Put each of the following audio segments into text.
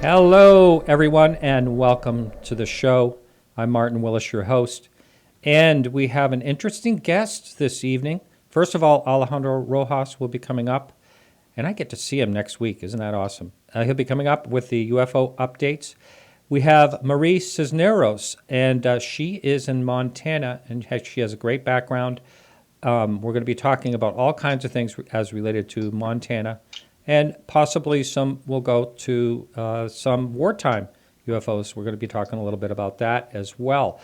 Hello, everyone, and welcome to the show. I'm Martin Willis, your host, and we have an interesting guest this evening. First of all, Alejandro Rojas will be coming up, and I get to see him next week. Isn't that awesome? He'll be coming up with the UFO updates. We have Marie Cisneros, and she is in Montana, and she has a great background. We're going to be talking about all kinds of things as related to Montana, and possibly some will go to some wartime UFOs. We're going to be talking a little bit about that as well.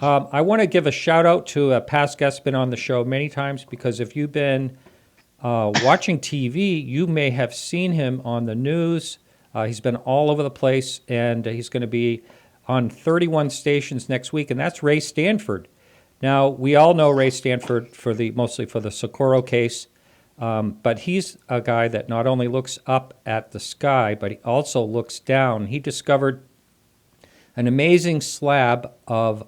I want to give a shout out to a past guest been on the show many times, because if you've been watching TV, you may have seen him on the news. He's been all over the place, and he's going to be on 31 stations next week, and that's Ray Stanford. Now, we all know Ray Stanford mostly for the Socorro case, but he's a guy that not only looks up at the sky, but he also looks down. He discovered an amazing slab of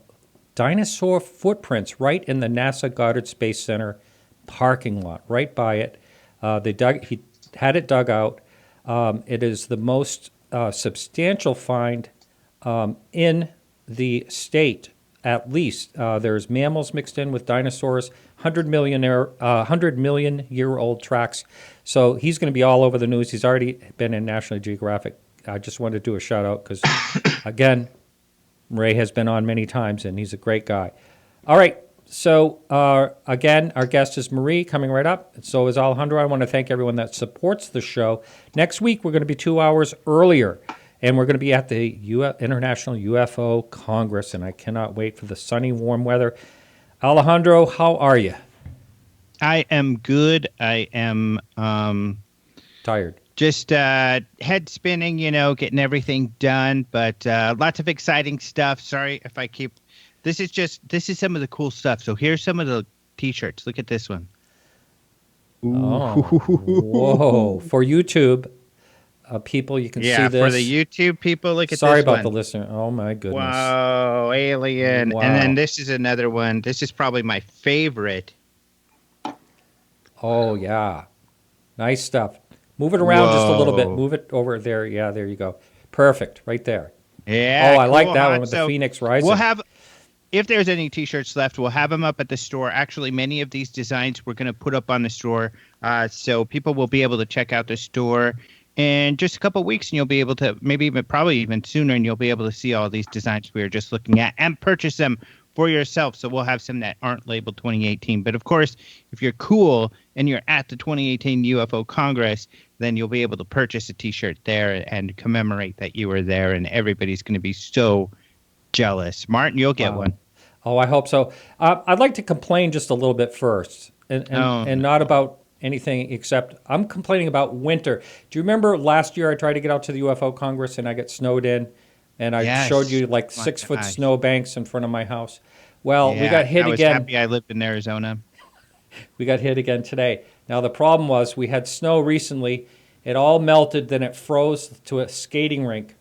dinosaur footprints right in the NASA Goddard Space Center parking lot, right by it. He had it dug out. It is the most substantial find in the state, at least. There's mammals mixed in with dinosaurs, 100-million-year-old tracks. So he's going to be all over the news. He's already been in National Geographic. I just wanted to do a shout out because, again, Ray has been on many times, and he's a great guy. All right. So, again, our guest is Marie, coming right up. So is Alejandro. I want to thank everyone that supports the show. Next week, we're going to be 2 hours earlier, and we're going to be at the International UFO Congress, and I cannot wait for the sunny, warm weather. Alejandro, how are you? I am good. I am tired. Just head spinning, getting everything done, but lots of exciting stuff. Sorry if I keep... This is some of the cool stuff. So here's some of the T-shirts. Look at this one. Oh, whoa. For YouTube people, you can see this. Yeah, for the YouTube people, look at this one. Sorry about the listener. Oh, my goodness. Whoa, alien. Wow. And then this is another one. This is probably my favorite. Oh, yeah. Nice stuff. Move it around just a little bit. Move it over there. Yeah, there you go. Perfect. Right there. Yeah, Oh, I like that one with the Phoenix Rising. We'll have... If there's any T-shirts left, we'll have them up at the store. Actually, many of these designs we're going to put up on the store, so people will be able to check out the store in just a couple of weeks, and you'll be able to, probably even sooner, and you'll be able to see all these designs we were just looking at and purchase them for yourself. So we'll have some that aren't labeled 2018. But, of course, if you're cool and you're at the 2018 UFO Congress, then you'll be able to purchase a T-shirt there and commemorate that you were there, and everybody's going to be so jealous. Martin, you'll get one. Oh, I hope so. I'd like to complain just a little bit first, and not about anything except I'm complaining about winter. Do you remember last year I tried to get out to the UFO Congress and I got snowed in, and I showed you like 6-foot snow banks in front of my house? Well, we got hit again. I was happy I lived in Arizona. We got hit again today. Now, the problem was we had snow recently. It all melted, then it froze to a skating rink.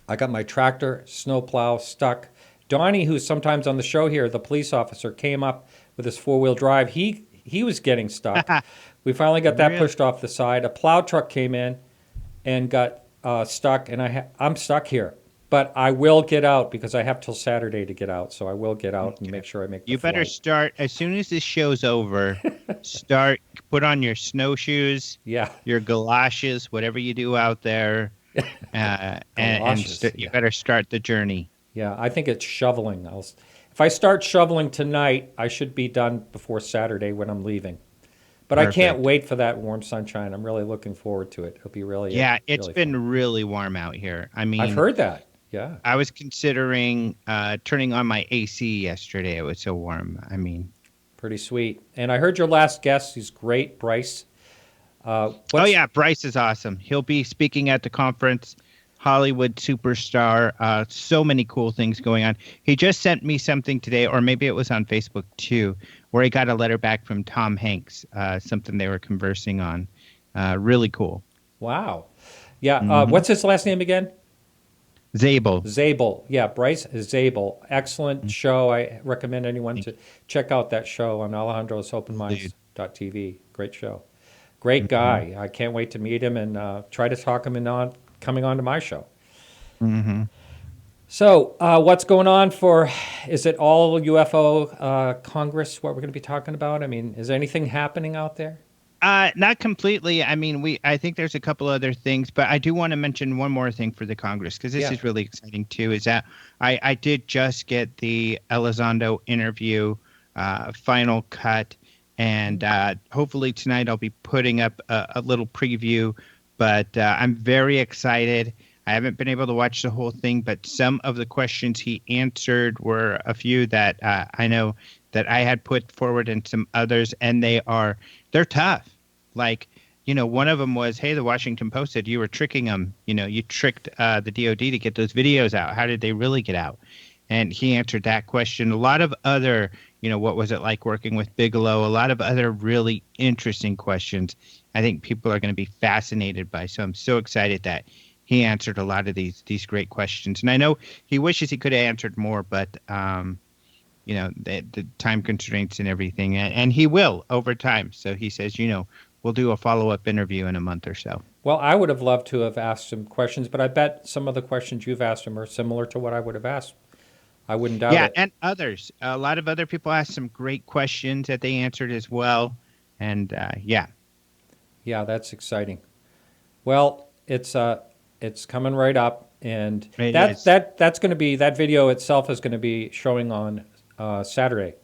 I got my tractor, snowplow stuck. Donnie, who's sometimes on the show here, the police officer, came up with his 4-wheel drive. He was getting stuck. We finally got that pushed off the side. A plow truck came in and got stuck, and I'm stuck here. But I will get out because I have till Saturday to get out. So I will get out and make sure I make the flight. Better start, as soon as this show's over, put on your snowshoes, your galoshes, whatever you do out there. You better start the journey. Yeah, I think it's shoveling. If I start shoveling tonight, I should be done before Saturday when I'm leaving. But Perfect. I can't wait for that warm sunshine. I'm really looking forward to it. It'll be really it's really been fun. Really warm out here. I mean, I've heard that. Yeah, I was considering turning on my AC yesterday. It was so warm. I mean, pretty sweet. And I heard your last guest. He's great, Bryce. Bryce is awesome. He'll be speaking at the conference. Hollywood superstar. So many cool things going on. He just sent me something today, or maybe it was on Facebook too, where he got a letter back from Tom Hanks, something they were conversing on. Really cool. Wow. Yeah. What's his last name again? Zabel. Zabel. Yeah, Bryce Zabel. Excellent show. I recommend anyone to check out that show on alejandrosopenminds.tv. Great show. Great guy. I can't wait to meet him and try to talk him in on coming on to my show. Hmm. So, what's going on is it all UFO Congress, what we're going to be talking about? I mean, is anything happening out there? Not completely. I mean, I think there's a couple other things, but I do want to mention one more thing for the Congress because this Yeah. is really exciting too. Is that I did just get the Elizondo interview final cut, and hopefully tonight I'll be putting up a little preview. But I'm very excited. I haven't been able to watch the whole thing, but some of the questions he answered were a few that I know that I had put forward, and some others, and they're tough. Like, one of them was, hey, the Washington Post said you were tricking them. You tricked the DOD to get those videos out. How did they really get out? And he answered that question. A lot of other, what was it like working with Bigelow? A lot of other really interesting questions. I think people are going to be fascinated by. So I'm so excited that he answered a lot of these great questions. And I know he wishes he could have answered more, but the time constraints and everything, and he will over time. So he says, we'll do a follow-up interview in a month or so. Well, I would have loved to have asked him questions, but I bet some of the questions you've asked him are similar to what I would have asked. I wouldn't doubt Yeah, it. and others. A lot of other people asked some great questions that they answered as well. And yeah. Yeah, that's exciting. Well, it's coming right up, and It that is. that that's going to be that video itself is going to be showing on Saturday.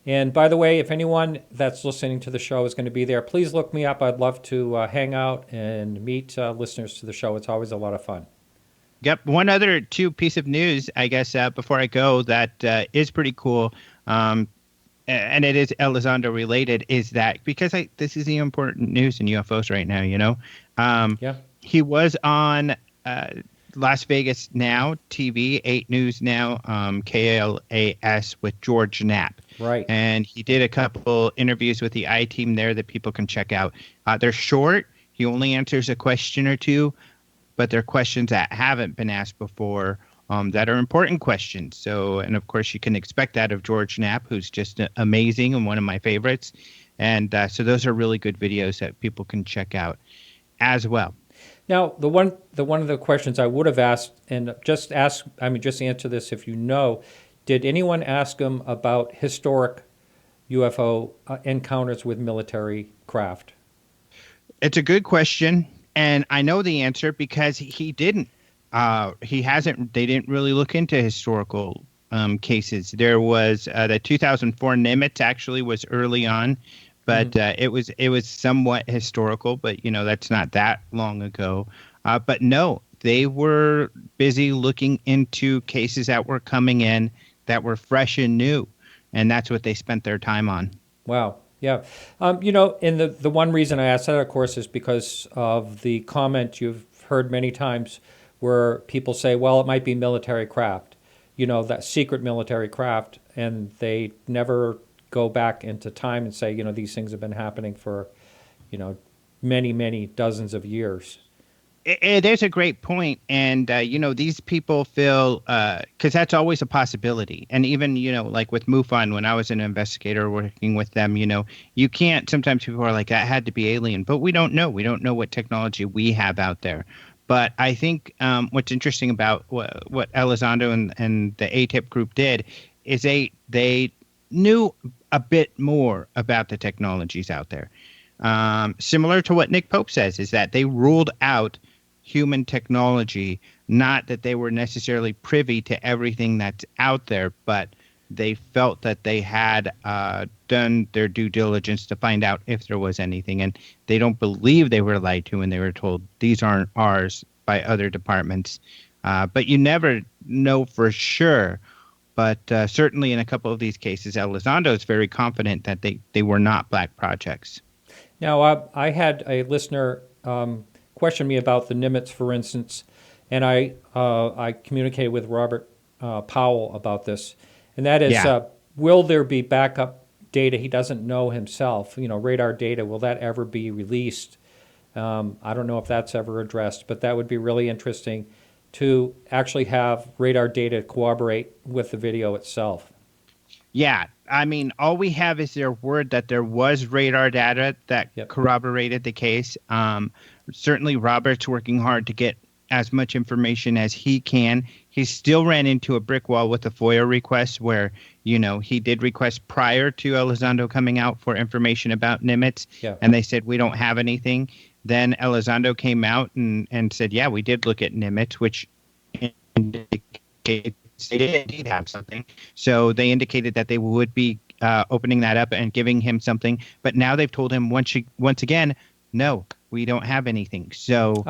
And by the way, if anyone that's listening to the show is going to be there, please look me up. I'd love to hang out and meet listeners to the show. It's always a lot of fun. Yep. One other piece of news, I guess, before I go, that is pretty cool. And it is Elizondo related, is that because this is the important news in UFOs right now, Yeah, he was on Las Vegas Now TV, 8 News Now, KLAS with George Knapp. right. And he did a couple interviews with the I-Team there that people can check out. They're short. He only answers a question or two, but they're questions that haven't been asked before, that are important questions. So, and of course, you can expect that of George Knapp, who's just amazing and one of my favorites. And so those are really good videos that people can check out as well. Now, the one of the questions I would have asked, and just answer this if you know, did anyone ask him about historic UFO encounters with military craft? It's a good question, and I know the answer because he didn't. He hasn't. They didn't really look into historical cases. There was the 2004 Nimitz actually was early on, but it was somewhat historical. But that's not that long ago. But no, they were busy looking into cases that were coming in that were fresh and new, and that's what they spent their time on. Wow. Yeah. And the one reason I asked that, of course, is because of the comment you've heard many times where people say, well, it might be military craft, that secret military craft, and they never go back into time and say, these things have been happening for, many, many dozens of years. It is a great point, and these people feel because that's always a possibility. And even like with MUFON, when I was an investigator working with them, you can't. Sometimes people are like, that had to be alien, but we don't know. We don't know what technology we have out there. But I think what's interesting about what Elizondo and the ATIP group did is they knew a bit more about the technologies out there. Similar to what Nick Pope says, is that they ruled out human technology, not that they were necessarily privy to everything that's out there, but they felt that they had done their due diligence to find out if there was anything. And they don't believe they were lied to when they were told these aren't ours by other departments. But you never know for sure. But certainly in a couple of these cases, Elizondo is very confident that they were not black projects. Now, I had a listener question me about the Nimitz, for instance, and I communicated with Robert Powell about this, and that is, will there be backup data he doesn't know himself? Radar data, will that ever be released? I don't know if that's ever addressed, but that would be really interesting to actually have radar data corroborate with the video itself. Yeah, I mean, all we have is their word that there was radar data that corroborated the case. Certainly, Robert's working hard to get as much information as he can. He still ran into a brick wall with the FOIA request where, he did request prior to Elizondo coming out for information about Nimitz, Yeah. and they said, we don't have anything. Then Elizondo came out and said, yeah, we did look at Nimitz, which indicates they did indeed have something. So they indicated that they would be opening that up and giving him something. But now they've told him once again, no, we don't have anything. So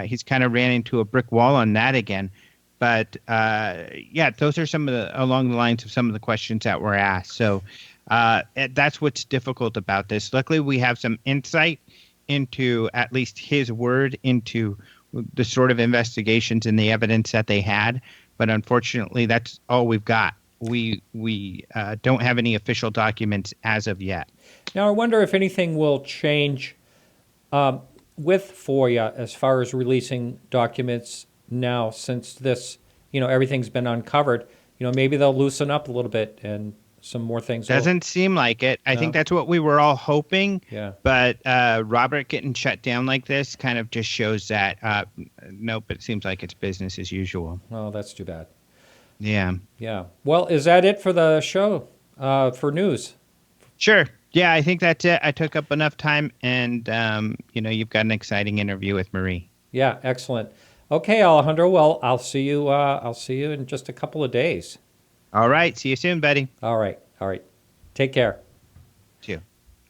he's kind of ran into a brick wall on that again. But yeah, those are along the lines of some of the questions that were asked. So that's what's difficult about this. Luckily, we have some insight into at least his word into the sort of investigations and the evidence that they had. But unfortunately, that's all we've got. We don't have any official documents as of yet. Now, I wonder if anything will change with FOIA as far as releasing documents now, since this, everything's been uncovered. Maybe they'll loosen up a little bit and some more things. Doesn't seem like it. I think that's what we were all hoping. Yeah. But Robert getting shut down like this kind of just shows that, nope, it seems like it's business as usual. Oh, that's too bad. Yeah. Yeah. Well, is that it for the show, for news? Sure. Yeah, I think that's it. I took up enough time, and, you've got an exciting interview with Marie. Yeah, excellent. Okay, Alejandro, well, I'll see you in just a couple of days. All right. See you soon, buddy. All right. Take care. You.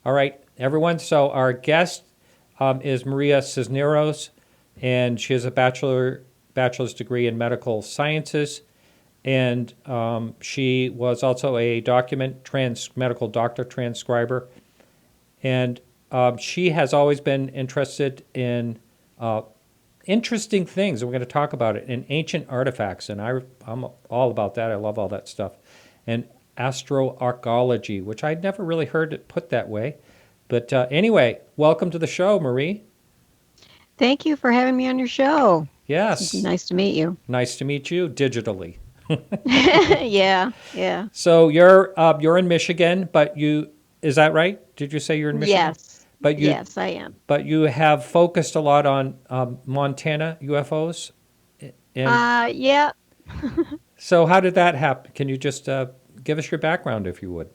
All right, everyone. So our guest is Maria Cisneros, and she has a bachelor's degree in medical sciences, and she was also a medical doctor transcriber, and she has always been interested in interesting things, and we're going to talk about it, in ancient artifacts, and I'm all about that. I love all that stuff. And astroarcheology, which I'd never really heard it put that way. But anyway, welcome to the show, Marie. Thank you for having me on your show. Yes. It's nice to meet you. Nice to meet you digitally. Yeah. So you're in Michigan, but is that right? Did you say you're in Michigan? Yes. Yes, I am. But you have focused a lot on Montana UFOs? Yeah. So how did that happen? Can you just give us your background, if you would?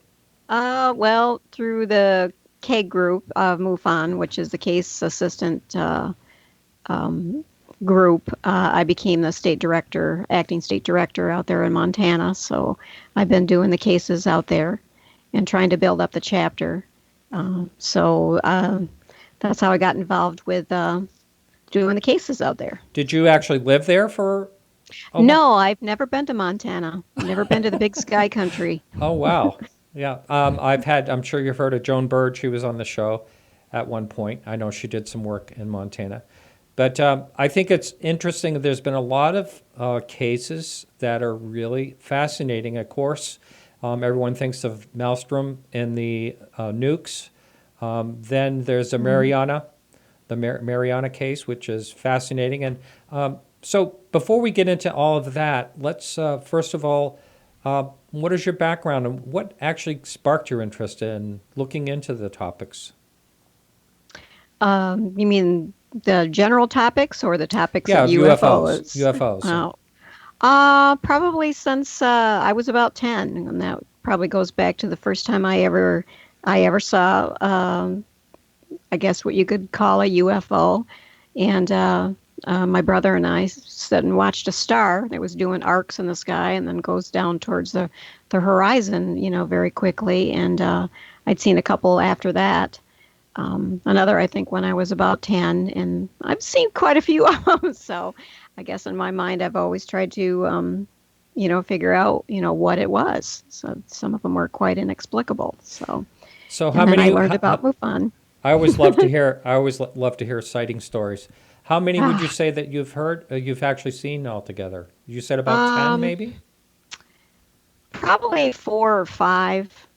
Well, through the K group of MUFON, which is the case assistant group, I became the acting state director out there in Montana. So I've been doing the cases out there and trying to build up the chapter. So that's how I got involved with doing the cases out there. Did you actually live there for? No, I've never been to Montana. Never been to the big sky country. Oh, wow. Yeah. I'm sure you've heard of Joan Bird. She was on the show at one point. I know she did some work in Montana. But I think it's interesting that there's been a lot of cases that are really fascinating. Of course, everyone thinks of Malmstrom and the nukes. Then there's the Mariana case, which is fascinating. And so before we get into all of that, let's first of all, what is your background and what actually sparked your interest in looking into the topics? You mean the general topics or the topics of UFOs? UFOs. Probably since I was about 10, and that probably goes back to the first time I ever saw, I guess what you could call a UFO. And my brother and I sat and watched a star that was doing arcs in the sky and then goes down towards the horizon, very quickly. And I'd seen a couple after that. Another, I think, when I was about 10, and I've seen quite a few of them. So I guess in my mind, I've always tried to, figure out, what it was. So some of them were quite inexplicable. So how many? I learned about MUFON. I always love to hear sighting stories. How many would you say that you've heard? You've actually seen altogether? You said about 10, maybe. Probably 4 or 5.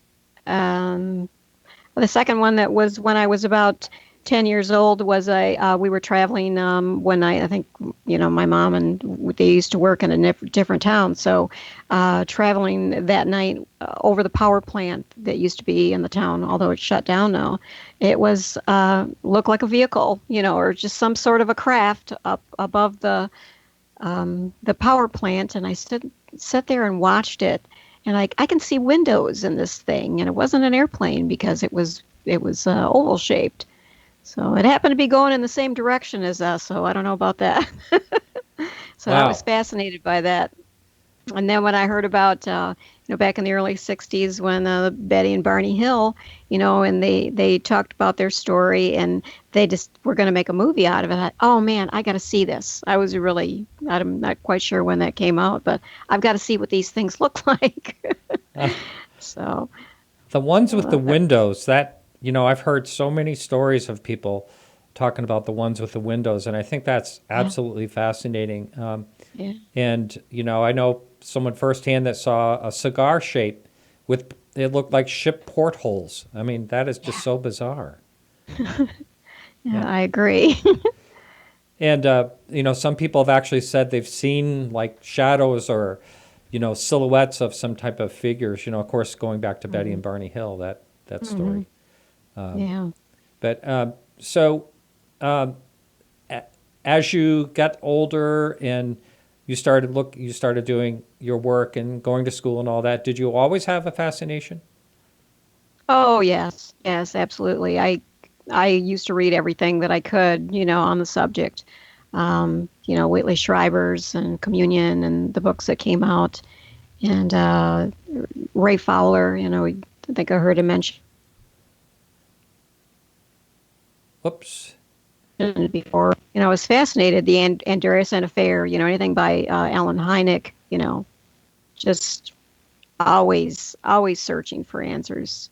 The second one that was when I was about 10 years old was we were traveling one night. I think, my mom and they used to work in a different town. So traveling that night over the power plant that used to be in the town, although it's shut down now, it was looked like a vehicle, or just some sort of a craft up above the power plant. And I sat there and watched it. And I can see windows in this thing. And it wasn't an airplane because it was oval shaped. So it happened to be going in the same direction as us, so I don't know about that. So Wow. I was fascinated by that. And then when I heard about, back in the early 60s when Betty and Barney Hill, and they talked about their story and they just were going to make a movie out of it. I thought, oh, man, I got to see this. I'm not quite sure when that came out, but I've got to see what these things look like. So The ones with the windows, I've heard so many stories of people talking about the ones with the windows, and I think that's absolutely fascinating. Yeah. And, I know someone firsthand that saw a cigar shape it looked like ship portholes. I mean, that is just so bizarre. Yeah, I agree. And, some people have actually said they've seen like shadows or, silhouettes of some type of figures, of course, going back to Betty and Barney Hill, that story. Yeah. But so as you got older and you started doing your work and going to school and all that, did you always have a fascination? Oh, yes. Yes, absolutely. I used to read everything that I could, on the subject. Whitley Schreiber's and Communion and the books that came out. And Ray Fowler, I think I heard him mention Whoops. before. I was fascinated. The Andreasen Affair, anything by Alan Hynek, just always searching for answers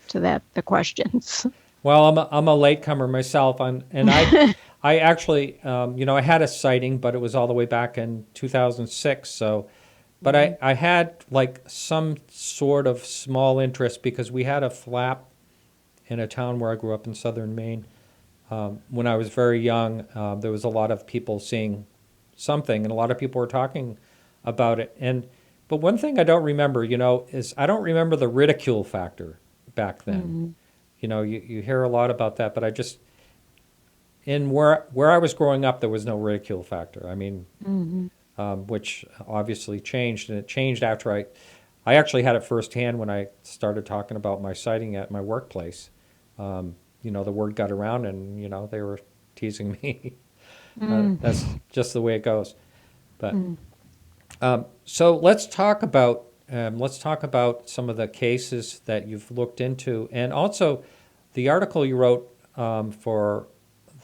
to the questions. Well, I'm a latecomer myself, and I actually, I had a sighting, but it was all the way back in 2006. So, but I had like some sort of small interest because we had a flap in a town where I grew up in southern Maine. When I was very young, there was a lot of people seeing something, and a lot of people were talking about it. But one thing I don't remember, is I don't remember the ridicule factor back then. You hear a lot about that, but I just, in where I was growing up, there was no ridicule factor. I mean, which obviously changed, and it changed after I actually had it firsthand when I started talking about my sighting at my workplace. The word got around, and they were teasing me. That's just the way it goes. But so let's talk about some of the cases that you've looked into, and also the article you wrote for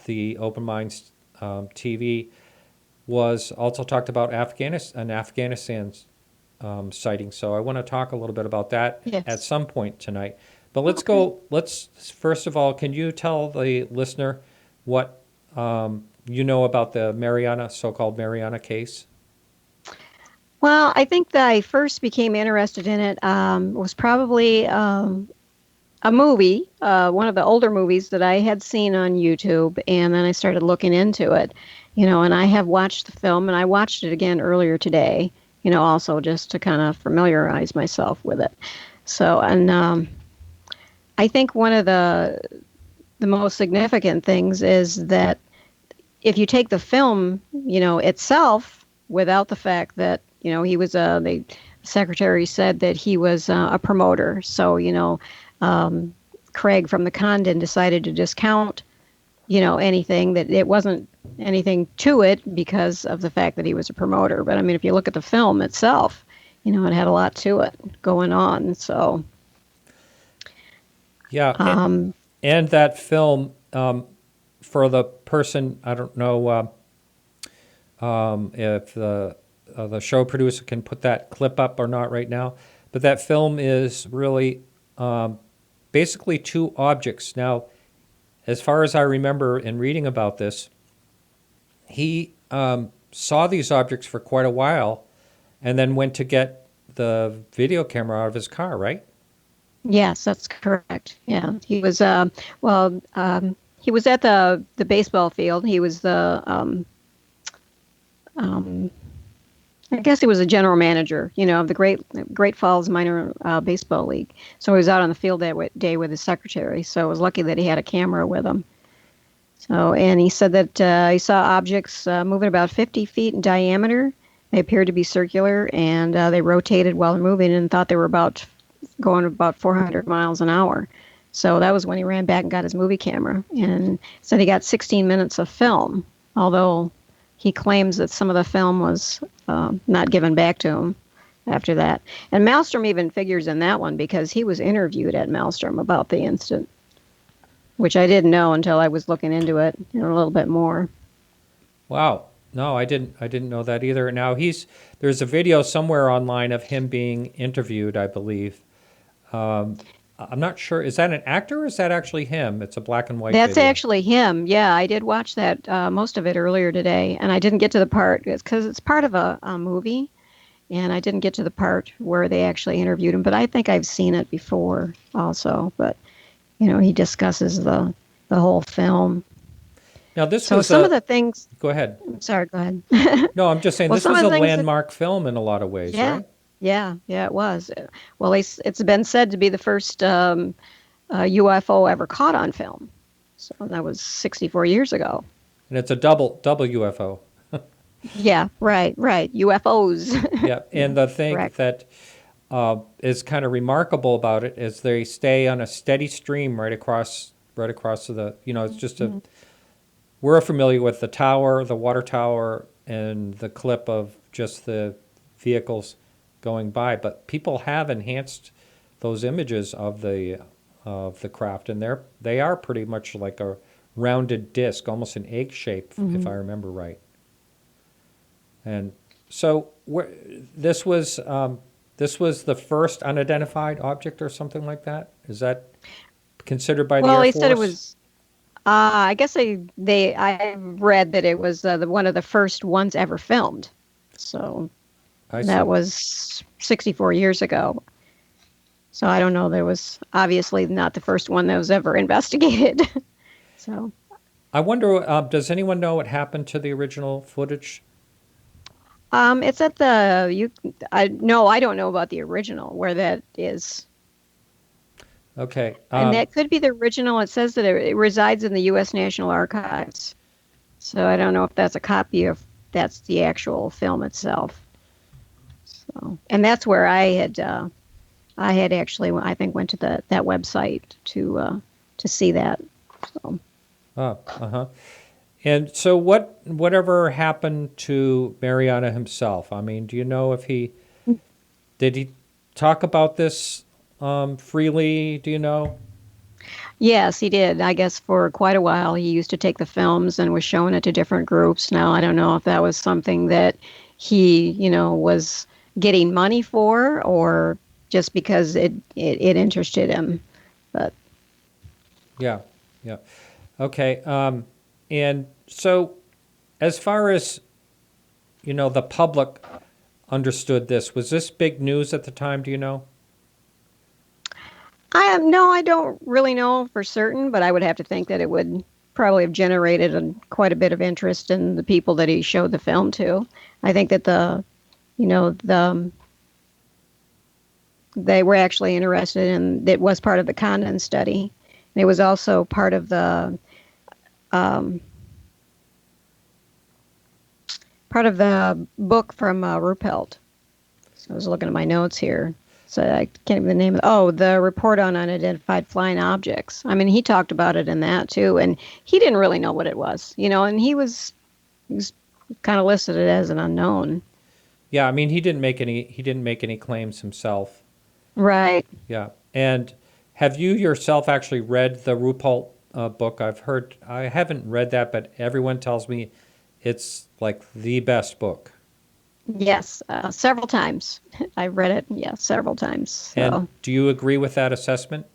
the Open Minds TV was also talked about Afghanistan's sighting. So I want to talk a little bit about that at some point tonight. But let's first of all, can you tell the listener what you know about the so-called Mariana case? Well, I think that I first became interested in it was probably a movie, one of the older movies that I had seen on YouTube, and then I started looking into it, and I have watched the film, and I watched it again earlier today, also just to kind of familiarize myself with it. So, and I think one of the most significant things is that if you take the film, itself, without the fact that, he was the secretary said that he was a promoter. So, Craig from the Condon decided to discount, anything, that it wasn't anything to it because of the fact that he was a promoter. But I mean, if you look at the film itself, it had a lot to it going on. So. Yeah. And that film, for the person, I don't know if the show producer can put that clip up or not right now, but that film is really basically two objects. Now, as far as I remember in reading about this, he saw these objects for quite a while and then went to get the video camera out of his car, right? Yes, that's correct. Yeah, he was, he was at the baseball field. He was um, I guess he was a general manager, of the Great Falls Minor Baseball League. So he was out on the field that day with his secretary. So it was lucky that he had a camera with him. So, and he said that he saw objects moving about 50 feet in diameter. They appeared to be circular, and they rotated while moving, and thought they were going about 400 miles an hour. So that was when he ran back and got his movie camera, and said he got 16 minutes of film, although he claims that some of the film was not given back to him after that. And Malmstrom even figures in that one because he was interviewed at Malmstrom about the incident, which I didn't know until I was looking into it a little bit more. Wow. No, I didn't know that either. Now there's a video somewhere online of him being interviewed, I believe. I'm not sure. Is that an actor or is that actually him? It's a black and white That's video. actually him. Yeah, I did watch that, most of it earlier today, and I didn't get to the part, because it's part of a movie, and I didn't get to the part where they actually interviewed him, but I think I've seen it before also. But, he discusses the whole film. Now, this So was some of the things... Go ahead. Sorry, go ahead. No, I'm just saying Well, this some was of a the things that- landmark film in a lot of ways, Yeah. right? Yeah, it was. Well, it's been said to be the first UFO ever caught on film. So that was 64 years ago. And it's a double UFO. Yeah, right. UFOs. Yeah, and the thing Correct. that is kind of remarkable about it is they stay on a steady stream right across to the, it's just a, we're familiar with the tower, the water tower, and the clip of just the vehicles going by, but people have enhanced those images of the craft, and they are pretty much like a rounded disc, almost an egg shape, if I remember right. And so this was the first unidentified object or something like that. Is that considered by the Air Force? Well, they said it was. I guess I read that it was one of the first ones ever filmed. So that was 64 years ago. So I don't know. There was obviously not the first one that was ever investigated. So I wonder, does anyone know what happened to the original footage? it's at the I don't know about the original where that is. Okay. And that could be the original. It says that it resides in the U.S. National Archives. So I don't know if that's a copy of that's the actual film itself. So, and that's where I had actually, I think, went to that website to see that. So. And so whatever happened to Mariana himself? I mean, do you know if did he talk about this freely? Do you know? Yes, he did. I guess for quite a while he used to take the films and was showing it to different groups. Now, I don't know if that was something that he, was getting money for or just because it interested him. But Yeah. Okay. And so as far as, the public understood this, was this big news at the time, do you know? I don't really know for certain, but I would have to think that it would probably have generated quite a bit of interest in the people that he showed the film to. I think that they were actually interested in, it was part of the Condon study. And it was also part of the book from Ruppelt. So I was looking at my notes here. So I can't even name it. Oh, the report on unidentified flying objects. I mean, he talked about it in that too, and he didn't really know what it was, and he was kind of listed it as an unknown. Yeah, I mean, he didn't make any claims himself. Right. Yeah. And have you yourself actually read the Ruppelt book? I haven't read that, but everyone tells me it's like the best book. Yes, several times. I've read it, several times. So. And do you agree with that assessment?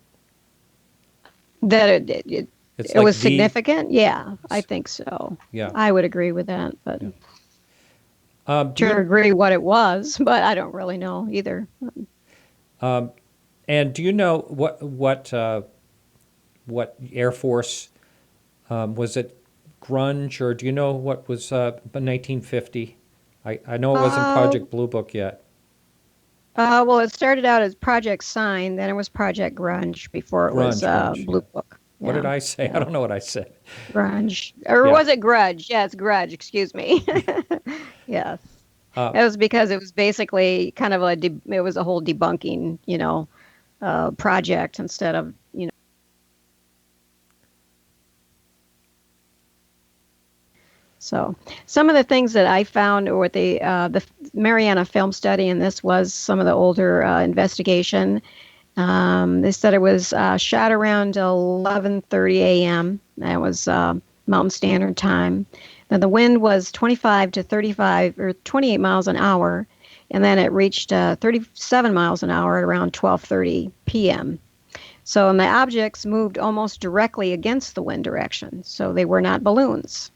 That it was significant? Yeah, I think so. Yeah. I would agree with that, but agree what it was, but I don't really know either. And do you know what Air Force Was it grunge, or do you know what was 1950? I know it wasn't Project Blue Book yet. Well, it started out as Project Sign, then it was Project Grunge before it was Grunge, Blue yeah. Book. What did Yeah, I say? I yeah. don't know what I said. Grunge. Or Yeah. was it Grudge? Yeah, it's Grudge. Excuse me. Yes. Uh, It was because it was basically kind of it was a whole debunking, project instead of, So some of the things that I found, or what the Mariana Film Study, and this was some of the older investigation. They said it was shot around 11:30 a.m. That was Mountain Standard Time. Now the wind was 25 to 35 or 28 miles an hour, and then it reached 37 miles an hour at around 12:30 p.m. So, and the objects moved almost directly against the wind direction, so they were not balloons.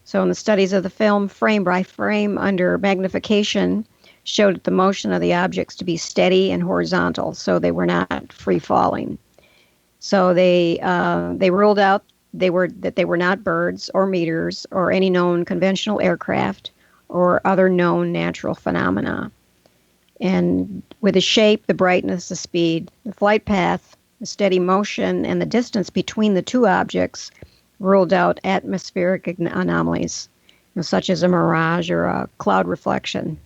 So, in the studies of the film, frame by frame under magnification, showed the motion of the objects to be steady and horizontal, so they were not free falling. So they ruled out that they were not birds or meteors or any known conventional aircraft or other known natural phenomena. And with the shape, the brightness, the speed, the flight path, the steady motion, and the distance between the two objects, ruled out atmospheric anomalies, such as a mirage or a cloud reflection.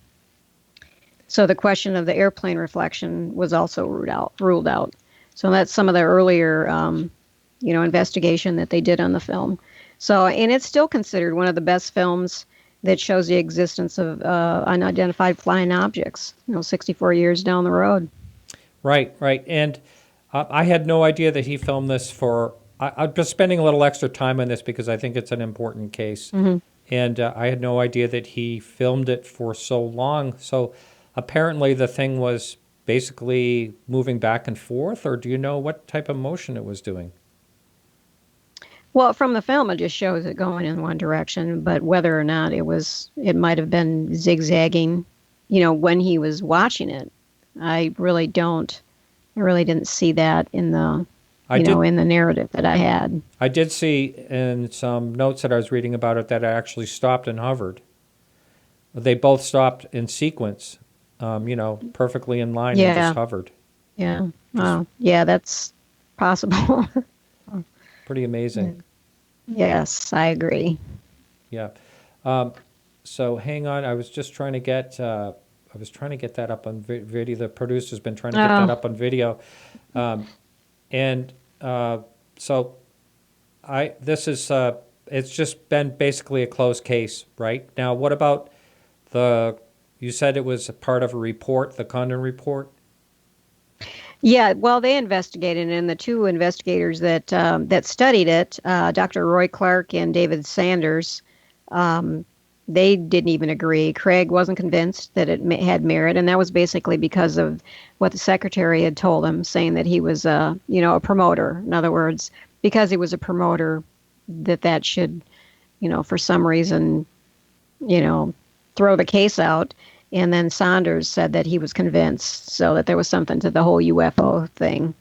So the question of the airplane reflection was also ruled out. So that's some of the earlier, investigation that they did on the film. So, and it's still considered one of the best films that shows the existence of unidentified flying objects, 64 years down the road. Right, right. And I had no idea that he filmed this for. I'm just spending a little extra time on this because I think it's an important case. Mm-hmm. And I had no idea that he filmed it for so long. So apparently the thing was basically moving back and forth, or do you know what type of motion it was doing? Well, from the film, it just shows it going in one direction, but whether or not it might have been zigzagging, when he was watching it. I really didn't see that in the, in the narrative that I had. I did see in some notes that I was reading about it that it actually stopped and hovered. They both stopped in sequence, perfectly in line and just hovered. Yeah. Oh, yeah, that's possible. Pretty amazing. Yes, I agree. Yeah. So hang on. I was just trying to get. That up on video. The producer's been trying to get that up on video, and so this is. It's just been basically a closed case, right? Now, what about you said it was a part of a report, the Condon report? Yeah, well, they investigated, and the two investigators that studied it, Dr. Roy Clark and David Sanders, they didn't even agree. Craig wasn't convinced that it had merit, and that was basically because of what the secretary had told him, saying that he was a promoter. In other words, because he was a promoter, that should, for some reason, throw the case out. And then Saunders said that he was convinced, so that there was something to the whole UFO thing.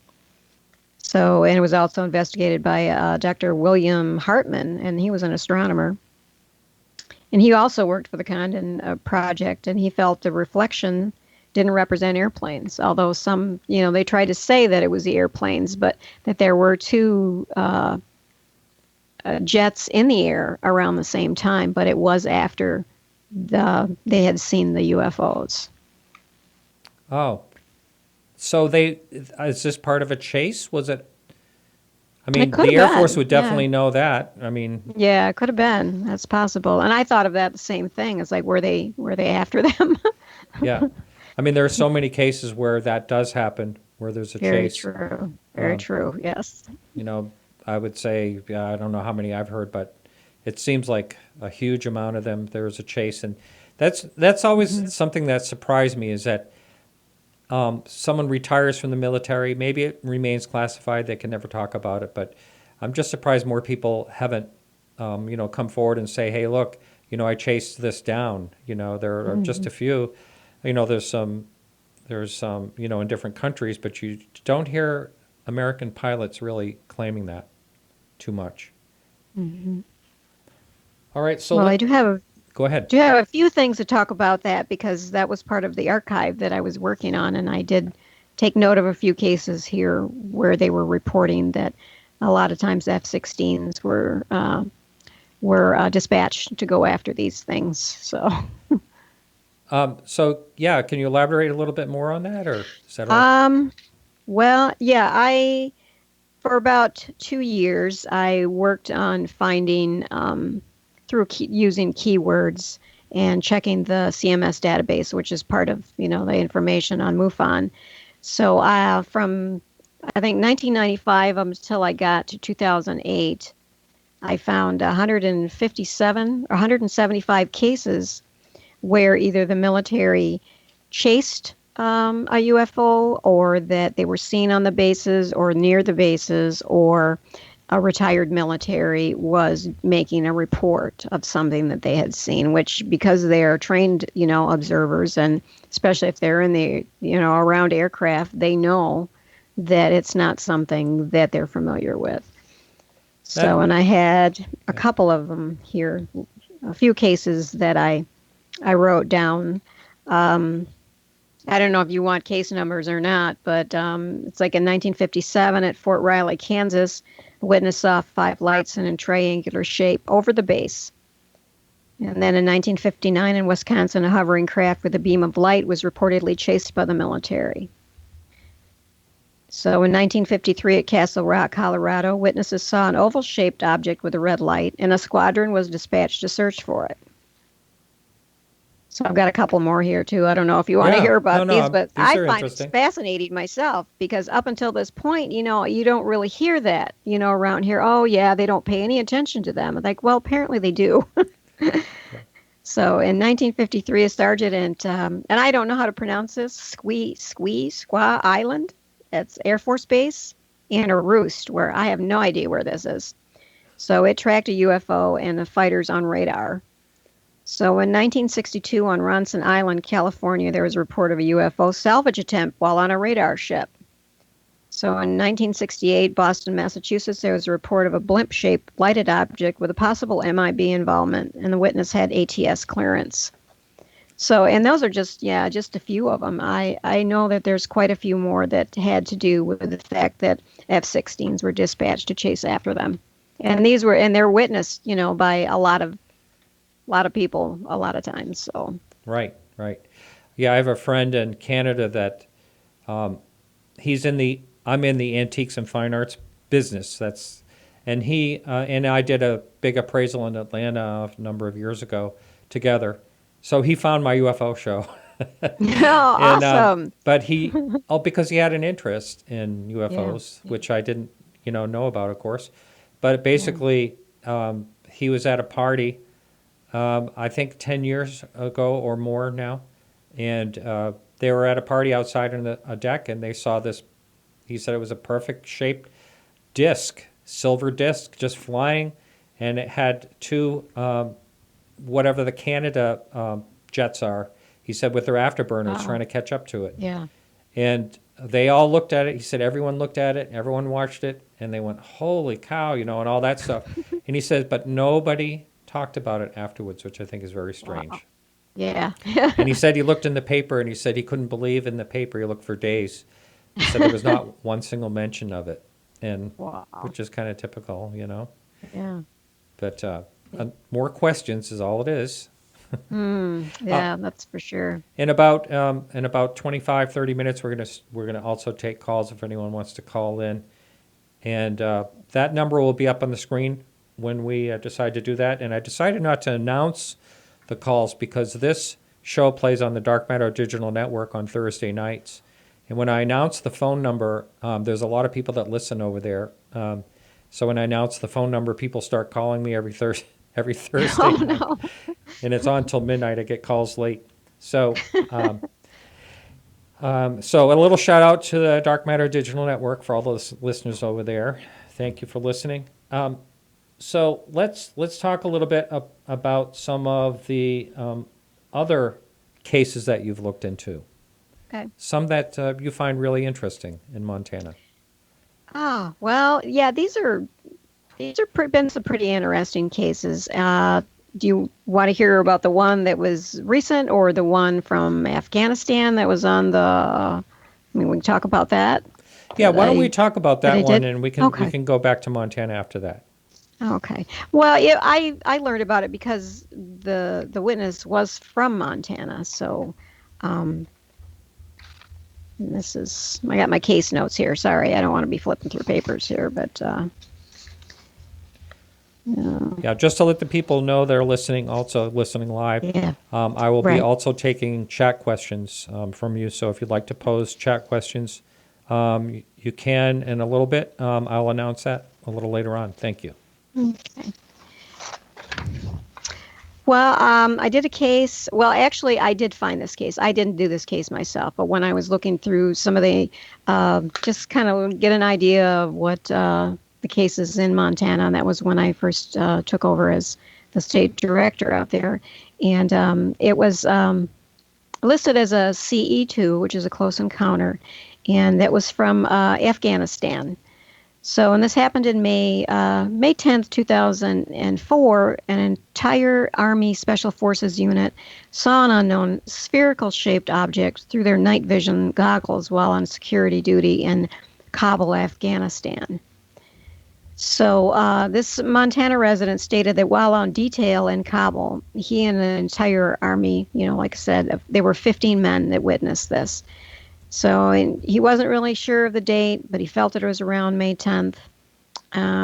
So, and it was also investigated by Dr. William Hartman, and he was an astronomer. And he also worked for the Condon project, and he felt the reflection didn't represent airplanes, although some, they tried to say that it was the airplanes, but that there were two jets in the air around the same time, but it was after they had seen the UFOs. Oh, so is this part of a chase? Was it? I mean, the Air Force would definitely know that. I mean, yeah, it could have been. That's possible. And I thought of that the same thing. It's like, were they after them? Yeah, I mean, there are so many cases where that does happen, where there's a chase. Very true. Yes. I would say, I don't know how many I've heard, but it seems like a huge amount of them. There's a chase, and that's always something that surprised me is that someone retires from the military. Maybe it remains classified; they can never talk about it. But I'm just surprised more people haven't, come forward and say, "Hey, look, I chased this down." There are just a few. There's some, in different countries, but you don't hear American pilots really claiming that too much. All right, so Well, I do have go ahead. a few things to talk about that because that was part of the archive that I was working on, and I did take note of a few cases here where they were reporting that a lot of times F-16s were dispatched to go after these things. So, So yeah, can you elaborate a little bit more on that, or is that all? well, yeah, I for about 2 years I worked on finding using keywords and checking the CMS database, which is part of the information on MUFON. So from I think 1995 until I got to 2008, I found 157 or 175 cases where either the military chased a UFO or that they were seen on the bases or near the bases or a retired military was making a report of something that they had seen, which because they are trained, observers, and especially if they're in the, around aircraft, they know that it's not something that they're familiar with. So, and I had a couple of them here, a few cases that I wrote down. I don't know if you want case numbers or not, but it's like in 1957 at Fort Riley, Kansas, a witness saw 5 lights in a triangular shape over the base. And then in 1959 in Wisconsin, a hovering craft with a beam of light was reportedly chased by the military. So in 1953 at Castle Rock, Colorado, witnesses saw an oval-shaped object with a red light, and a squadron was dispatched to search for it. So I've got a couple more here, too. I don't know if you want to hear about these, but I find it fascinating myself because up until this point, you don't really hear that, around here. Oh, yeah, they don't pay any attention to them. I'm like, well, apparently they do. So in 1953, a sergeant and I don't know how to pronounce this, Squaw Island. That's Air Force Base, and a roost where I have no idea where this is. So it tracked a UFO and the fighters on radar. So in 1962 on Ronson Island, California, there was a report of a UFO salvage attempt while on a radar ship. So in 1968, Boston, Massachusetts, there was a report of a blimp-shaped lighted object with a possible MIB involvement, and the witness had ATS clearance. So, and those are just a few of them. I know that there's quite a few more that had to do with the fact that F-16s were dispatched to chase after them. And they're witnessed, by a lot of people a lot of times. So Right. Yeah, I have a friend in Canada that I'm in the antiques and fine arts business. And he and I did a big appraisal in Atlanta a number of years ago together. So he found my UFO show. Awesome. But because he had an interest in UFOs, which I didn't, know about, of course. But basically, he was at a party, I think 10 years ago or more now, and they were at a party outside on a deck, and they saw this. He said it was a perfect shaped disc, silver disc, just flying, and it had 2. Whatever the Canada jets are, he said, with their afterburners trying to catch up to it. Yeah. And they all looked at it. He said everyone looked at it, everyone watched it, and they went, holy cow, and all that stuff. And he says, but nobody talked about it afterwards, which I think is very strange. Wow. Yeah. And he said he looked in the paper, and he said he couldn't believe in the paper. He looked for days. He said there was not one single mention of it, and which is kind of typical, Yeah. But more questions is all it is. Yeah, that's for sure. In about 25, 30 minutes, we're gonna also take calls if anyone wants to call in, and that number will be up on the screen when we decide to do that. And I decided not to announce the calls because this show plays on the Dark Matter Digital Network on Thursday nights, and when I announce the phone number, there's a lot of people that listen over there. So when I announce the phone number, people start calling me every Thursday night. No. And it's on till midnight. I get calls late. So so a little shout out to the Dark Matter Digital Network for all those listeners over there. Thank you for listening. So let's talk a little bit about some of the other cases that you've looked into. Okay. Some that you find really interesting in Montana. Well, yeah, these these are been some pretty interesting cases. Do you want to hear about the one that was recent or the one from Afghanistan that was on the? I mean, we can talk about that. Yeah, why don't we talk about that one, did? and we Okay. can go back to Montana after that. Okay. Well, yeah, I learned about it because the witness was from Montana. So, this is I got my case notes here. Sorry, I don't want to be flipping through papers here, but Yeah, just to let the people know they're listening, also listening live. yeah. I will be Right. also taking chat questions from you. So if you'd like to pose chat questions, you can in a little bit. I'll announce that a little later on. Thank you. Okay. Well, I did a case. Well, actually, I did find this case. I didn't do this case myself, but when I was looking through some of the, just kind of get an idea of what the cases in Montana, and that was when I first took over as the state director out there. And it was listed as a CE2, which is a close encounter, and that was from Afghanistan. So, and this happened in May 10th, 2004. An entire Army Special Forces unit saw an unknown spherical-shaped object through their night vision goggles while on security duty in Kabul, Afghanistan. So, this Montana resident stated that while on detail in Kabul, he and the entire Army, like I said, there were 15 men that witnessed this. So he wasn't really sure of the date, but he felt it was around May 10th.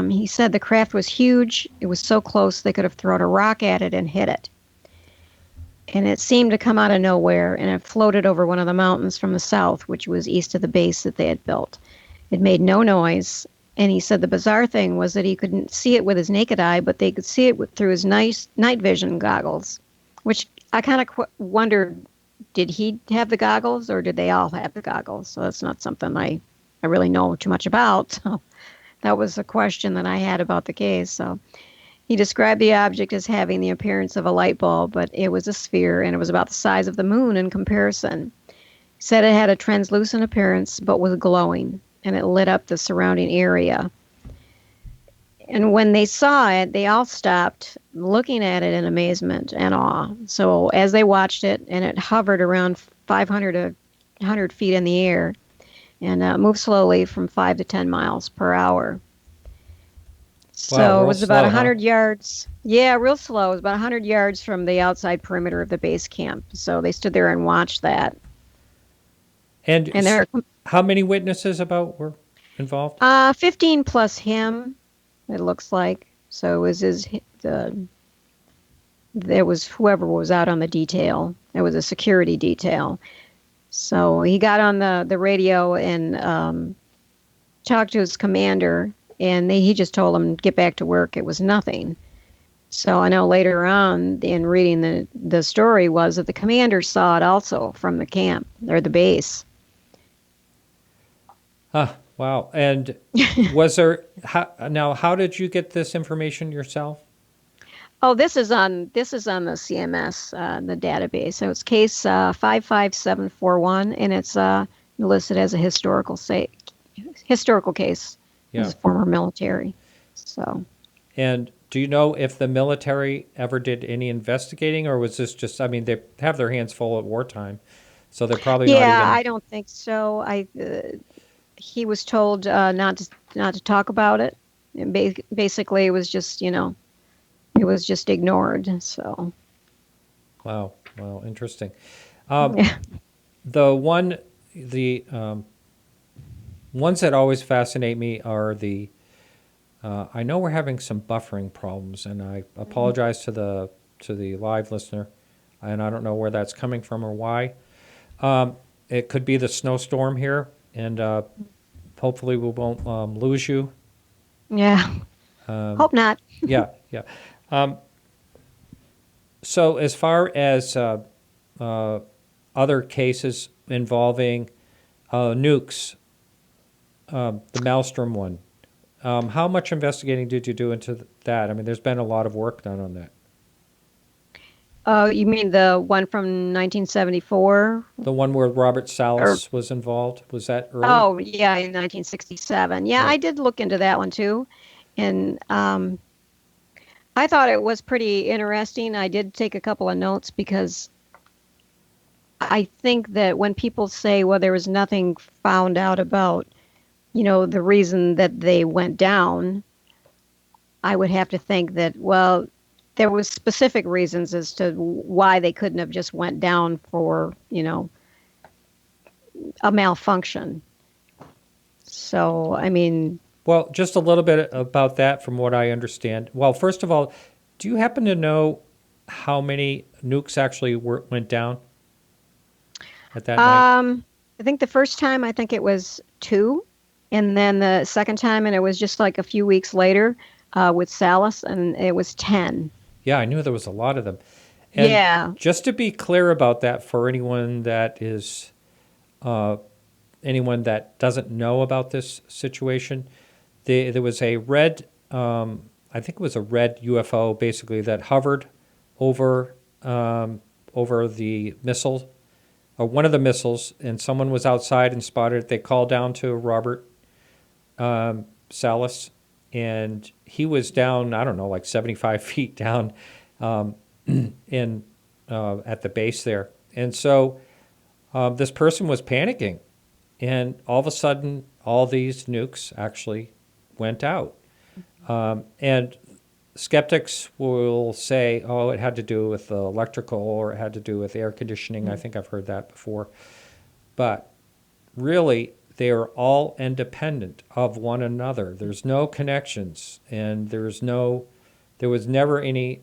He said the craft was huge. It was so close they could have thrown a rock at it and hit it. And it seemed to come out of nowhere, and it floated over one of the mountains from the south, which was east of the base that they had built. It made no noise, and he said the bizarre thing was that he couldn't see it with his naked eye, but they could see it through his night vision goggles, which I kind of wondered, did he have the goggles or did they all have the goggles? So that's not something I really know too much about. So that was a question that I had about the case. So he described the object as having the appearance of a light bulb, but it was a sphere and it was about the size of the moon in comparison. He said it had a translucent appearance but was glowing, and it lit up the surrounding area. And when they saw it, they all stopped looking at it in amazement and awe. So as they watched it, and it hovered around 500 to 100 feet in the air and moved slowly from 5 to 10 miles per hour. So Wow, it was real about slow, 100 yards. Yeah, real slow. It was about 100 yards from the outside perimeter of the base camp. So they stood there and watched that. And there, how many witnesses about were involved? 15 plus him. It looks like. So it was there was whoever was out on the detail. It was a security detail. So he got on the radio and talked to his commander, and he just told him get back to work. It was nothing. So I know later on in reading the story was that the commander saw it also from the camp or the base. Huh. Wow. And was there how did you get this information yourself? Oh, this is on the CMS, the database. So it's case 55741, and it's listed as a historical case. Yeah. As former military. So. And do you know if the military ever did any investigating, or was this just? I mean, they have their hands full at wartime, so they're probably not even. Yeah, I don't think so. He was told not to talk about it. And basically, it was just it was just ignored. So. Wow, interesting. Yeah. The ones that always fascinate me are the. I know we're having some buffering problems, and I apologize to the live listener, and I don't know where that's coming from or why. It could be the snowstorm here, and hopefully we won't lose you. Yeah. Hope not. Yeah. So as far as other cases involving nukes, the Malmstrom one, how much investigating did you do into that? I mean, there's been a lot of work done on that. You mean the one from 1974? The one where Robert Salas was involved? Was that early? Oh, yeah, in 1967. Yeah, I did look into that one too. And I thought it was pretty interesting. I did take a couple of notes because I think that when people say, well, there was nothing found out about, the reason that they went down, I would have to think that, well, there was specific reasons as to why they couldn't have just went down for, a malfunction. So, I mean, Well, just a little bit about that from what I understand. Well, first of all, do you happen to know how many nukes actually went down at that night? I think the first time, I think it was two. And then the second time, and it was just like a few weeks later with Salis, and it was 10. Yeah, I knew there was a lot of them. And Yeah. just to be clear about that for anyone that is anyone that doesn't know about this situation, there was a red, I think it was a red UFO basically that hovered over over the missile, or one of the missiles, and someone was outside and spotted it. They called down to Robert Salas, and he was down, I don't know, like 75 feet down in at the base there. And so this person was panicking, and all of a sudden, all these nukes actually went out. And skeptics will say, oh, it had to do with the electrical, or it had to do with air conditioning. I think I've heard that before. But really, they are all independent of one another. There's no connections, and there was never any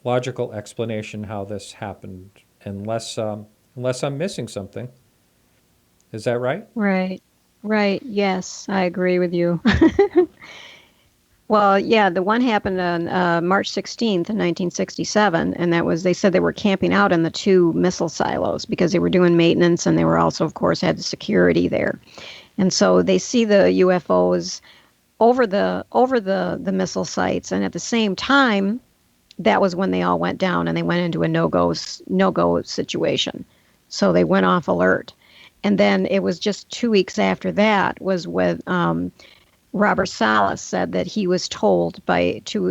logical explanation how this happened, unless I'm missing something. Is that right? Right. Right. Yes, I agree with you. Well, yeah, the one happened on March 16th, 1967, and that was, they said they were camping out in the two missile silos because they were doing maintenance, and they were also, of course, had the security there. And so they see the UFOs over the missile sites, and at the same time, that was when they all went down, and they went into a no-go situation. So they went off alert. And then it was just 2 weeks after that was when Robert Salas said that he was told by two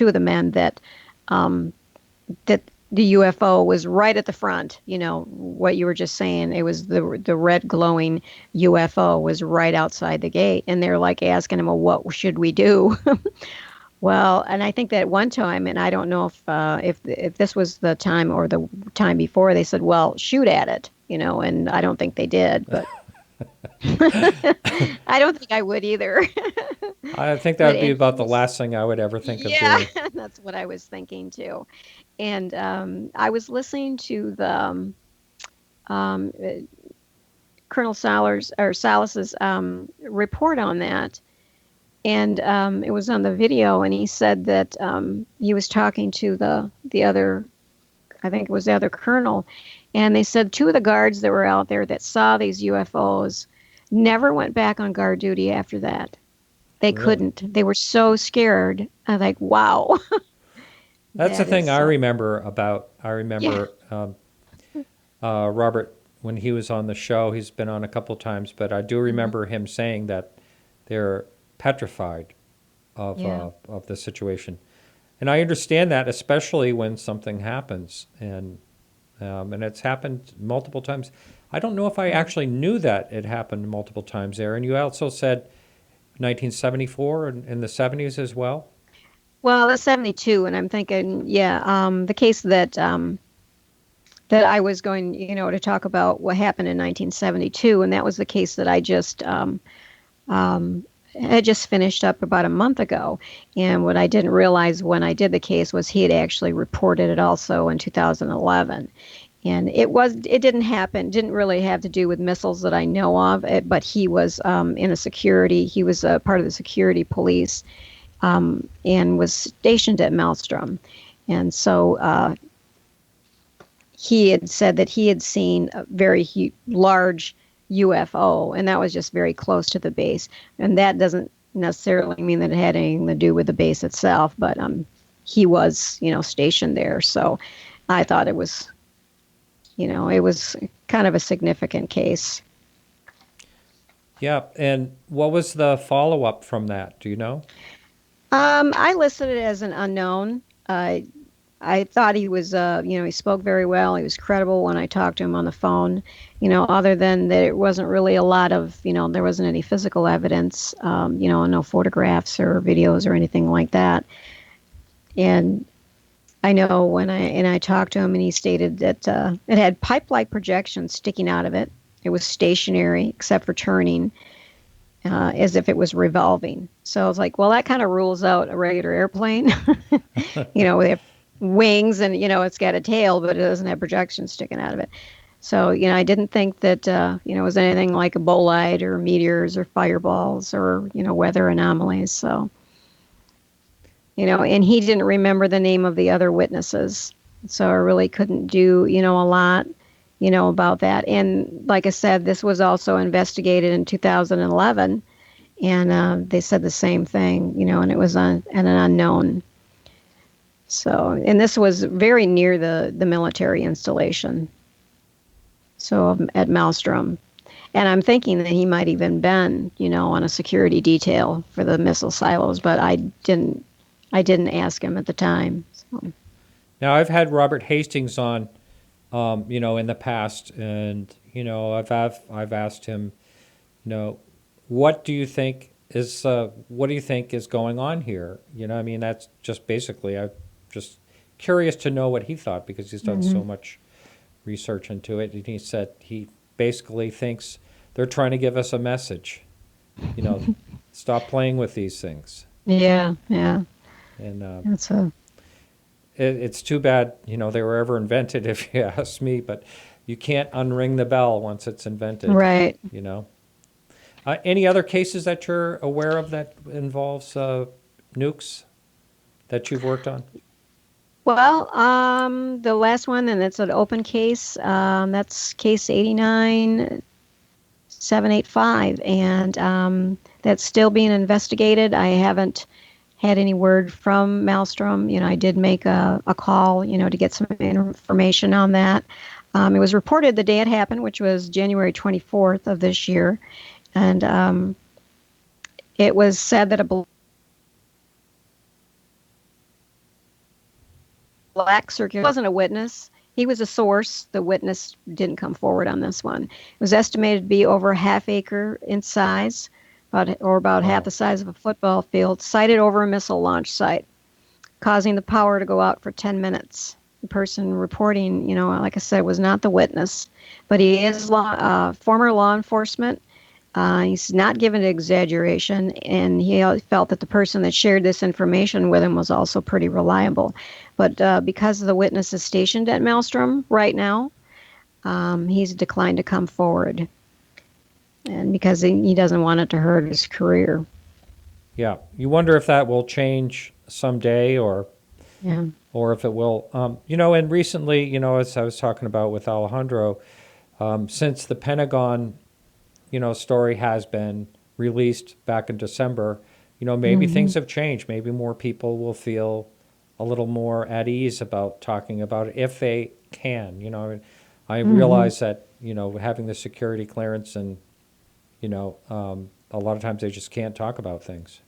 of the men that that the UFO was right at the front. You know what you were just saying. It was the red glowing UFO was right outside the gate, and they're like asking him, "Well, what should we do?" Well, and I think that one time, and I don't know if this was the time or the time before, they said, "Well, shoot at it," and I don't think they did, but I don't think I would either. I think that would be about the last thing I would ever think of doing. Yeah, that's what I was thinking too. And I was listening to the um, Colonel Salas's report on that, and it was on the video, and he said that he was talking to the other, I think it was the other colonel, and they said two of the guards that were out there that saw these UFOs never went back on guard duty after that. They Really? couldn't. They were so scared. I'm like, wow. That's the That thing is I so. remember about. I remember Robert when he was on the show. He's been on a couple times, but I do remember him saying that they're petrified Yeah. of the situation, and I understand that, especially when something happens, and it's happened multiple times. I don't know if I actually knew that it happened multiple times there. And you also said 1974 and in the 70s as well. Well, that's 72, and I'm thinking, yeah, the case that I was going, to talk about what happened in 1972, and that was the case that I just had just finished up about a month ago. And what I didn't realize when I did the case was he had actually reported it also in 2011. And it didn't really have to do with missiles that I know of, but he was he was a part of the security police, and was stationed at Malmstrom. And so he had said that he had seen a very large UFO, and that was just very close to the base. And that doesn't necessarily mean that it had anything to do with the base itself, but he was, stationed there. So I thought it was, it was kind of a significant case. Yeah, and what was the follow-up from that? Do you know? I listed it as an unknown. I thought he was, he spoke very well. He was credible when I talked to him on the phone. Other than that, it wasn't really a lot of, there wasn't any physical evidence, no photographs or videos or anything like that. And I know when I talked to him, and he stated that it had pipe-like projections sticking out of it. It was stationary except for turning, as if it was revolving. So I was like, well, that kind of rules out a regular airplane. They have wings and, it's got a tail, but it doesn't have projections sticking out of it. So, I didn't think that, it was anything like a bolide or meteors or fireballs or, weather anomalies. So, and he didn't remember the name of the other witnesses. So I really couldn't do, a lot, about that. And like I said, this was also investigated in 2011. And they said the same thing, and it was an unknown. So, and this was very near the military installation. So at Malmstrom. And I'm thinking that he might even been, on a security detail for the missile silos, but I didn't ask him at the time. So. Now, I've had Robert Hastings on, in the past, and I've asked him, what do you think is going on here? That's just basically, I'm just curious to know what he thought, because he's done so much research into it. And he said he basically thinks they're trying to give us a message. Stop playing with these things. Yeah. And it's too bad, they were ever invented, if you ask me, but you can't unring the bell once it's invented. Right. Any other cases that you're aware of that involves nukes that you've worked on? Well, the last one, and it's an open case, that's case 89785, and that's still being investigated. I haven't had any word from Malmstrom. I did make a call, to get some information on that. It was reported the day it happened, which was January 24th of this year. And it was said that a black circular wasn't a witness. He was a source. The witness didn't come forward on this one. It was estimated to be over a half acre in size, about half the size of a football field, sited over a missile launch site, causing the power to go out for 10 minutes. The person reporting, like I said, was not the witness, but he is former law enforcement. He's not given to exaggeration, and he felt that the person that shared this information with him was also pretty reliable. But because the witness is stationed at Malmstrom right now, he's declined to come forward. And because he doesn't want it to hurt his career. Yeah. You wonder if that will change someday, or if it will. And recently, as I was talking about with Alejandro, since the Pentagon, story has been released back in December, maybe things have changed. Maybe more people will feel a little more at ease about talking about it if they can. I realize that, having the security clearance and, a lot of times they just can't talk about things.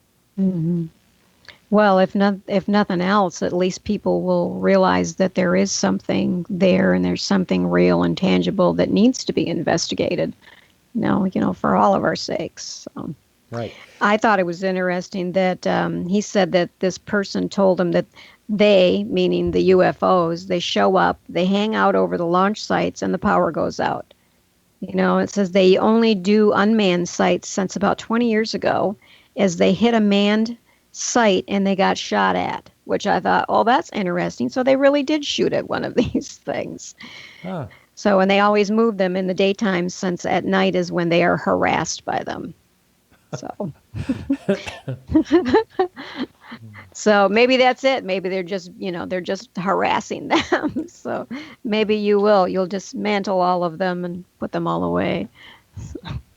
Well, if nothing else, at least people will realize that there is something there, and there's something real and tangible that needs to be investigated. For all of our sakes. So. Right. I thought it was interesting that he said that this person told him that they, meaning the UFOs, they show up, they hang out over the launch sites, and the power goes out. It says they only do unmanned sites since about 20 years ago, as they hit a manned site and they got shot at, which I thought, oh, that's interesting. So they really did shoot at one of these things. Huh. So, and they always move them in the daytime, since at night is when they are harassed by them. So, so maybe that's it. Maybe they're just, they're just harassing them. So maybe you'll dismantle all of them and put them all away.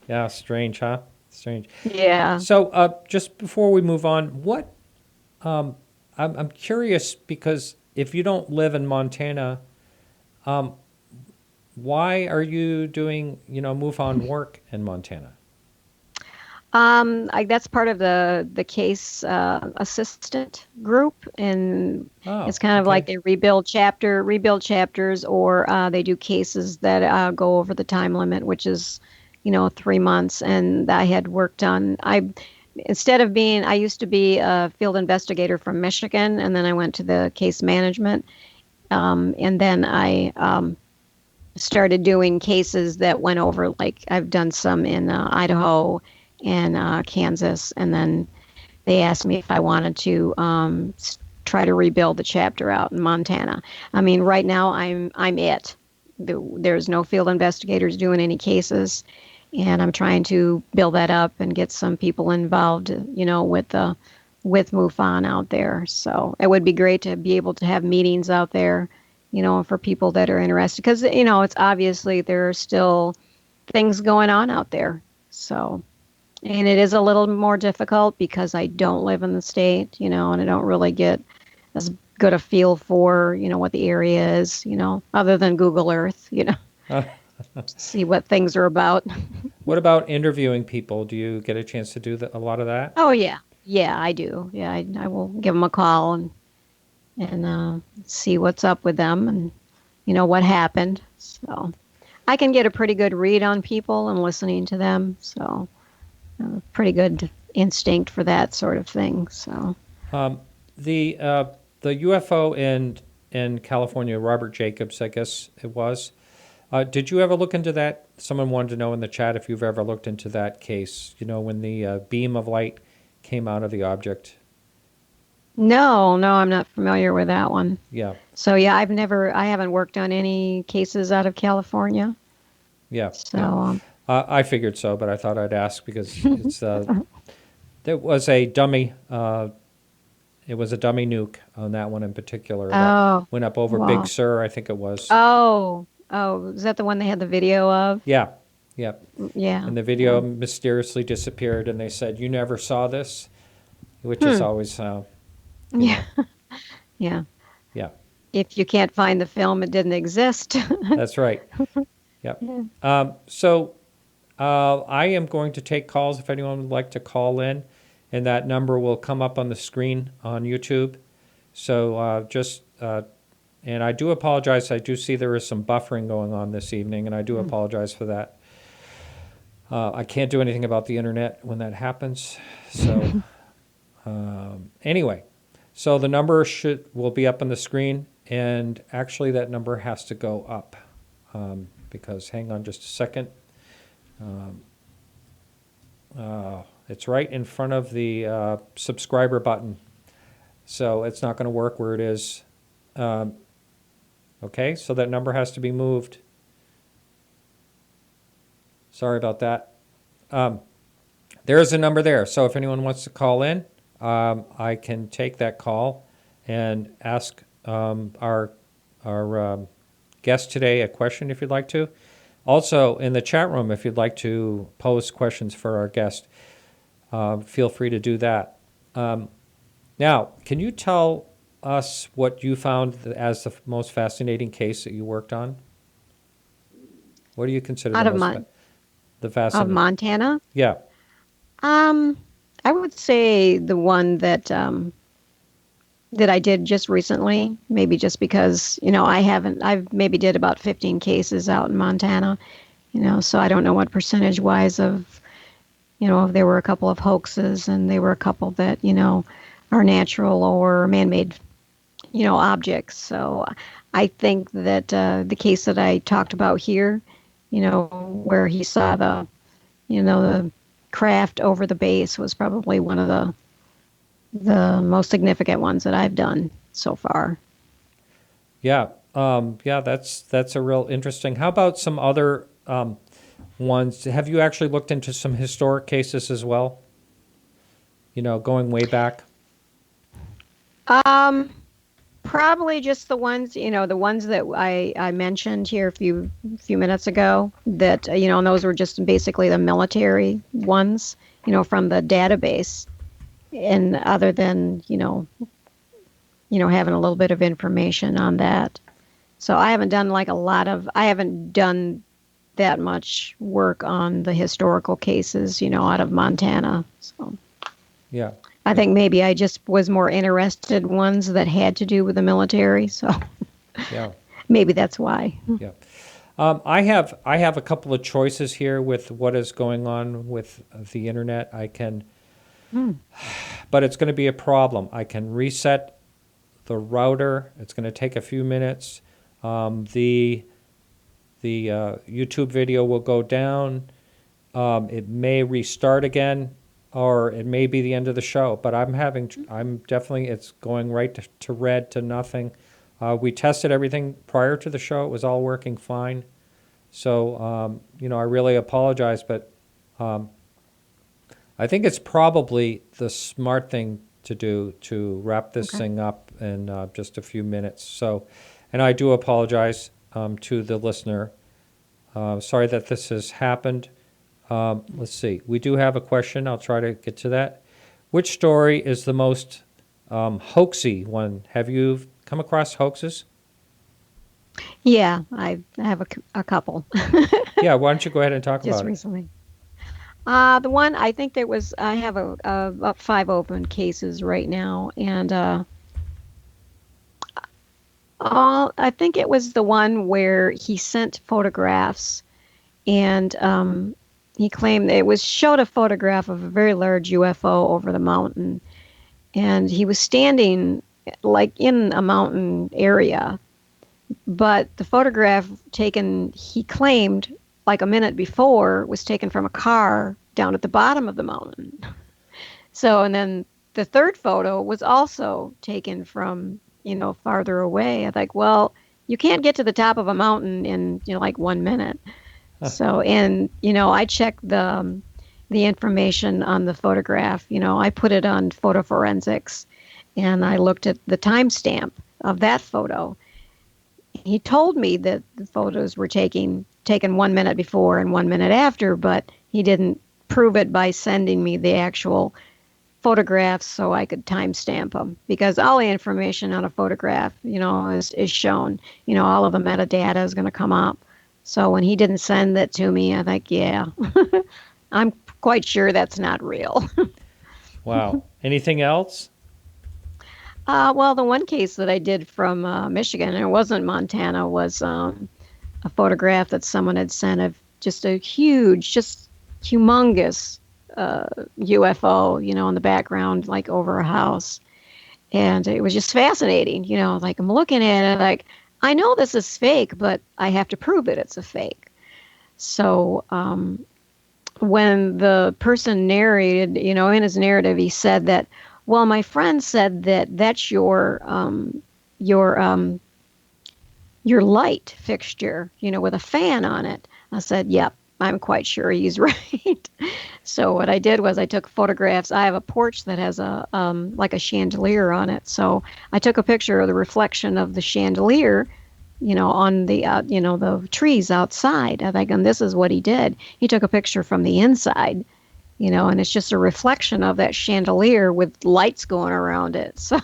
Yeah, strange, huh? Strange. Yeah. So just before we move on, what, I'm curious, because if you don't live in Montana, why are you doing, MUFON work in Montana? That's part of the case assistant group, and Oh, it's kind of okay. like they rebuild chapters, or they do cases that go over the time limit, which is, 3 months. And I had worked on I used to be a field investigator from Michigan, and then I went to the case management, and then I started doing cases that went over, like I've done some in Idaho and Kansas, and then they asked me if I wanted to try to rebuild the chapter out in Montana. I mean, right now I'm it. There's no field investigators doing any cases, and I'm trying to build that up and get some people involved, with MUFON out there. So it would be great to be able to have meetings out there, for people that are interested, because it's obviously there are still things going on out there. So, and it is a little more difficult because I don't live in the state, and I don't really get as good a feel for, what the area is, other than Google Earth, Uh, see what things are about. what about interviewing people? Do you get a chance to do a lot of that? Oh yeah, yeah, I do. Yeah, I will give them a call and see what's up with them, and what happened. So I can get a pretty good read on people and listening to them. So pretty good instinct for that sort of thing. So Um, the UFO in California, Robert Jacobs, I guess it was. Did you ever look into that? Someone wanted to know in the chat if you've ever looked into that case. When the beam of light came out of the object. no, I'm not familiar with that one. Yeah, So yeah, I haven't worked on any cases out of California. yeah, So yeah. I figured so, but I thought I'd ask because there was a dummy. It was a dummy nuke on that one in particular that oh, went up over wow. Big Sur, I think it was. Oh, is that the one they had the video of? Yeah, yeah. Yeah. And the video mysteriously disappeared, and they said, "You never saw this," which is always, Yeah. Yeah. yeah, If you can't find the film, it didn't exist. that's right. Yep. So I am going to take calls if anyone would like to call in, and that number will come up on the screen on YouTube. So and I do apologize. I do see there is some buffering going on this evening, and I do apologize for that. I can't do anything about the internet when that happens. So anyway, so the number will be up on the screen, and actually that number has to go up because hang on just a second. It's right in front of the subscriber button, so it's not going to work where it is. Okay, so that number has to be moved. Sorry about that. There's a number there, so if anyone wants to call in, I can take that call and ask our guest today a question if you'd like to. Also, in the chat room, if you'd like to pose questions for our guest, feel free to do that. Now, can you tell us what you found as the most fascinating case that you worked on? What do you consider Out the of most the of fascinating? Montana. Yeah, I would say the one that I did just recently, maybe just because, I've maybe did about 15 cases out in Montana, so I don't know what percentage wise of, if there were a couple of hoaxes and there were a couple that, are natural or man-made, objects. So I think that the case that I talked about here, where he saw the craft over the base was probably one of the most significant ones that I've done so far. yeah, that's a real interesting. How about some other ones? Have you actually looked into some historic cases as well? Going way back. Probably just the ones, the ones that I mentioned here a few minutes ago, that, and those were just basically the military ones, from the database. And other than, having a little bit of information on that. So I haven't done I haven't done that much work on the historical cases, out of Montana. So Yeah. I think maybe I just was more interested in ones that had to do with the military. So Yeah. maybe that's why. Yeah. I have a couple of choices here with what is going on with the internet. I can, but it's going to be a problem. I can reset the router. It's going to take a few minutes. The YouTube video will go down. It may restart again, or it may be the end of the show. But it's going right to red, to nothing. We tested everything prior to the show. It was all working fine. So, I really apologize, but I think it's probably the smart thing to do to wrap this thing up in just a few minutes. So, and I do apologize to the listener. Sorry that this has happened. Let's see. We do have a question. I'll try to get to that. Which story is the most hoaxy one? Have you come across hoaxes? Yeah, I have a couple. Yeah, why don't you go ahead and talk Just about it? recently. The one I think I have about 5 open cases right now, and I think it was the one where he sent photographs, and he claimed showed a photograph of a very large UFO over the mountain, and he was standing like in a mountain area. But the photograph taken, he claimed, like a minute before, was taken from a car down at the bottom of the mountain. So, and then the third photo was also taken from, farther away. I think, well, you can't get to the top of a mountain in, like 1 minute. So, and, I checked the information on the photograph. I put it on photo forensics, and I looked at the timestamp of that photo. He told me that the photos were taken 1 minute before and 1 minute after, but he didn't prove it by sending me the actual photographs so I could timestamp them, because all the information on a photograph, is shown. All of the metadata is going to come up. So when he didn't send that to me, I think, yeah, I'm quite sure that's not real. Wow. Anything else? Well, the one case that I did from Michigan, and it wasn't Montana, was a photograph that someone had sent of just a huge, just humongous UFO, in the background, like over a house. And it was just fascinating, like I'm looking at it, like, I know this is fake, but I have to prove it's a fake. So when the person narrated, in his narrative, he said that, well, my friend said that that's your light fixture, with a fan on it. I said, yep, I'm quite sure he's right. So what I did was I took photographs. I have a porch that has like a chandelier on it. So I took a picture of the reflection of the chandelier, on the the trees outside. I think, and this is what he did. He took a picture from the inside. And it's just a reflection of that chandelier with lights going around it. So,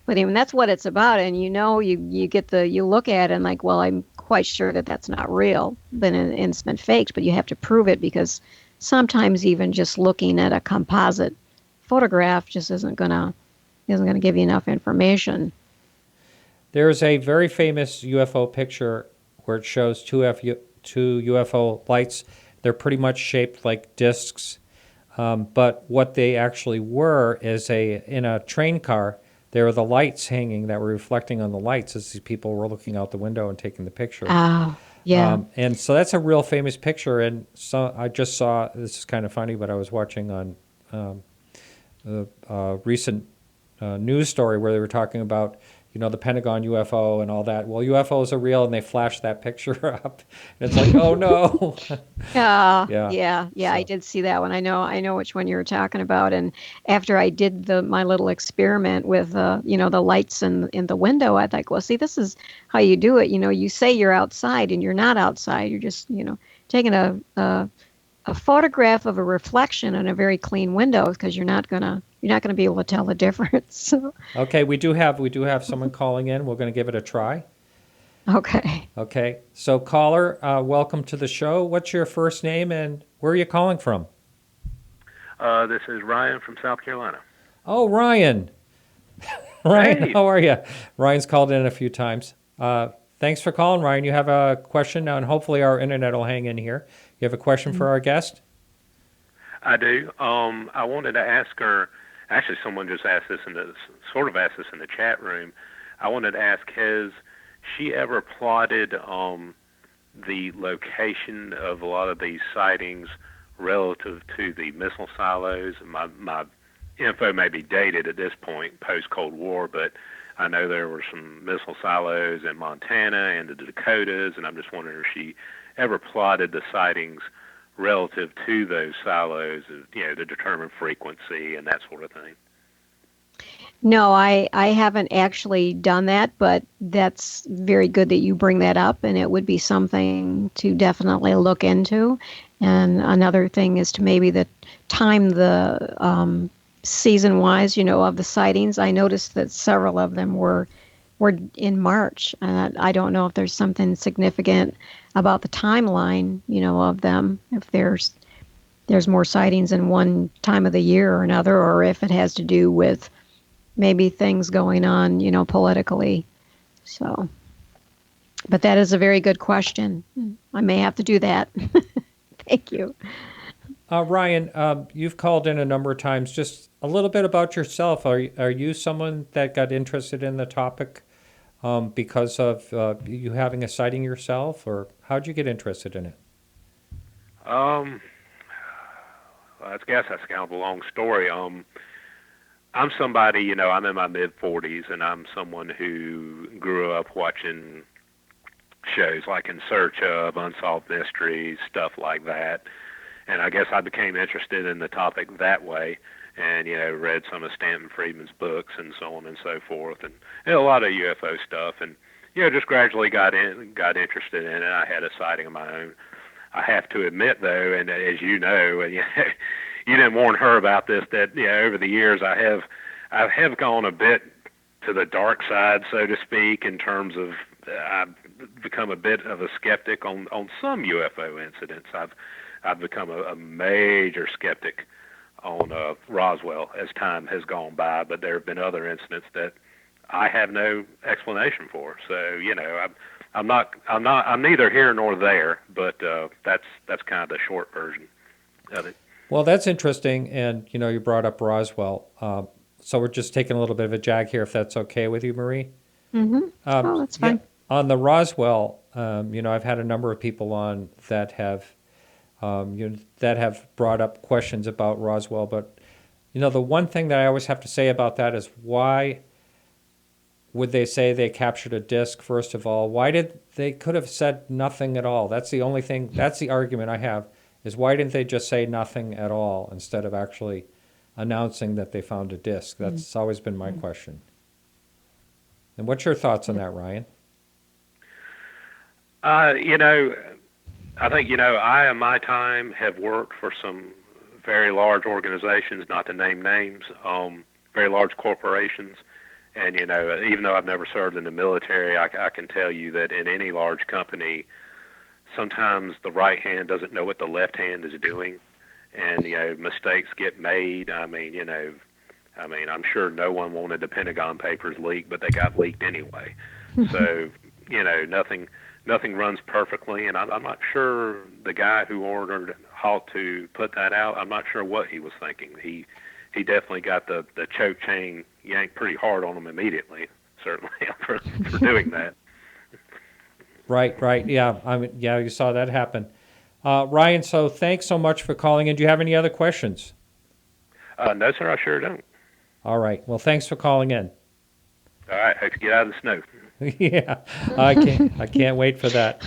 but even that's what it's about. And you look at it and like, well, I'm quite sure that that's not real, it's been faked, but you have to prove it, because sometimes even just looking at a composite photograph just isn't gonna give you enough information. There's a very famous UFO picture where it shows two UFO lights. They're pretty much shaped like discs, but what they actually were is in a train car, there were the lights hanging that were reflecting on the lights as these people were looking out the window and taking the picture. Oh, yeah. And so that's a real famous picture, and so I just saw, this is kind of funny, but I was watching on a recent news story where they were talking about the Pentagon UFO and all that. Well, UFOs are real, and they flash that picture up. And it's like, oh no. Yeah. So. I did see that one. I know which one you were talking about. And after I did my little experiment with the lights in the window, I thought, well, see, this is how you do it. You say you're outside, and you're not outside. You're just taking a photograph of a reflection in a very clean window, because you're not gonna be able to tell the difference. Okay, we do have someone calling in. We're going to give it a try. Okay. Okay. So, caller, welcome to the show. What's your first name and where are you calling from? This is Ryan from South Carolina. Oh, Ryan. Ryan, Hey, how are you? Ryan's called in a few times. Thanks for calling, Ryan. You have a question now, and hopefully our internet will hang in here. You have a question for our guest? I do. I wanted to ask her. Actually, someone just asked this asked this in the chat room. I wanted to ask, has she ever plotted the location of a lot of these sightings relative to the missile silos? My info may be dated at this point, post Cold War, but I know there were some missile silos in Montana and the Dakotas, and I'm just wondering if she ever plotted the sightings relative to those silos, to determine frequency and that sort of thing. No, I haven't actually done that, but that's very good that you bring that up, and it would be something to definitely look into. And another thing is to maybe time the season-wise, of the sightings. I noticed that several of them were in March. I don't know if there's something significant about the timeline, of them. If there's more sightings in one time of the year or another, or if it has to do with maybe things going on, politically. So, but that is a very good question. I may have to do that. Thank you. Ryan, you've called in a number of times. Just a little bit about yourself. Are you someone that got interested in the topic because of you having a sighting yourself, or how'd you get interested in it? I guess that's kind of a long story. I'm somebody, I'm in my mid-40s, and I'm someone who grew up watching shows like In Search of, Unsolved Mysteries, stuff like that. And I guess I became interested in the topic that way, and, read some of Stanton Friedman's books and so on and so forth, and a lot of UFO stuff, and, just gradually got interested in it. I had a sighting of my own. I have to admit, though, and as you know, and you didn't warn her about this, that over the years I have gone a bit to the dark side, so to speak, in terms of I've become a bit of a skeptic on some UFO incidents. I've become a major skeptic on Roswell as time has gone by, but there have been other incidents that I have no explanation for. So I'm neither here nor there, but that's kind of the short version of it. Well, that's interesting, and you brought up Roswell. So we're just taking a little bit of a jag here, if that's okay with you, Marie. Mm-hmm. That's fine. Yeah, on the Roswell, I've had a number of people on that have brought up questions about Roswell, but the one thing that I always have to say about that is, why would they say they captured a disc? First of all, they could have said nothing at all? That's the only thing. That's the argument I have. Is why didn't they just say nothing at all instead of actually announcing that they found a disc? That's always been my question. And what's your thoughts on that, Ryan? I think, I in my time have worked for some very large organizations, not to name names, very large corporations. And, even though I've never served in the military, I can tell you that in any large company, sometimes the right hand doesn't know what the left hand is doing, and mistakes get made. I'm sure no one wanted the Pentagon Papers leaked, but they got leaked anyway. So nothing runs perfectly, and I'm not sure the guy who ordered Halt to put that out. I'm not sure what he was thinking. He definitely got the choke chain yanked pretty hard on him immediately, certainly for doing that. Right. Yeah, you saw that happen. Ryan, so thanks so much for calling in. Do you have any other questions? No, sir, I sure don't. All right. Well, thanks for calling in. All right. Hope you get out of the snow. Yeah, I can't wait for that.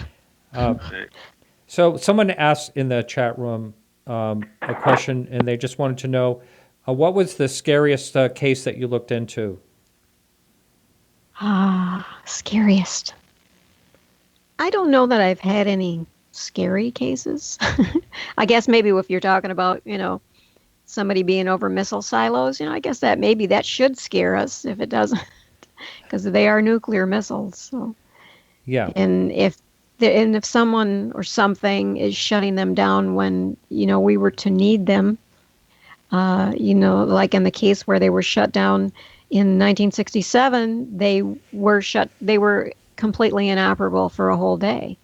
So someone asked in the chat room a question, and they just wanted to know, what was the scariest case that you looked into? Scariest. I don't know that I've had any scary cases. I guess maybe if you're talking about, somebody being over missile silos, I guess that should scare us if it doesn't, because they are nuclear missiles. So, Yeah. And if someone or something is shutting them down when we were to need them, like in the case where they were shut down in 1967, they were completely inoperable for a whole day.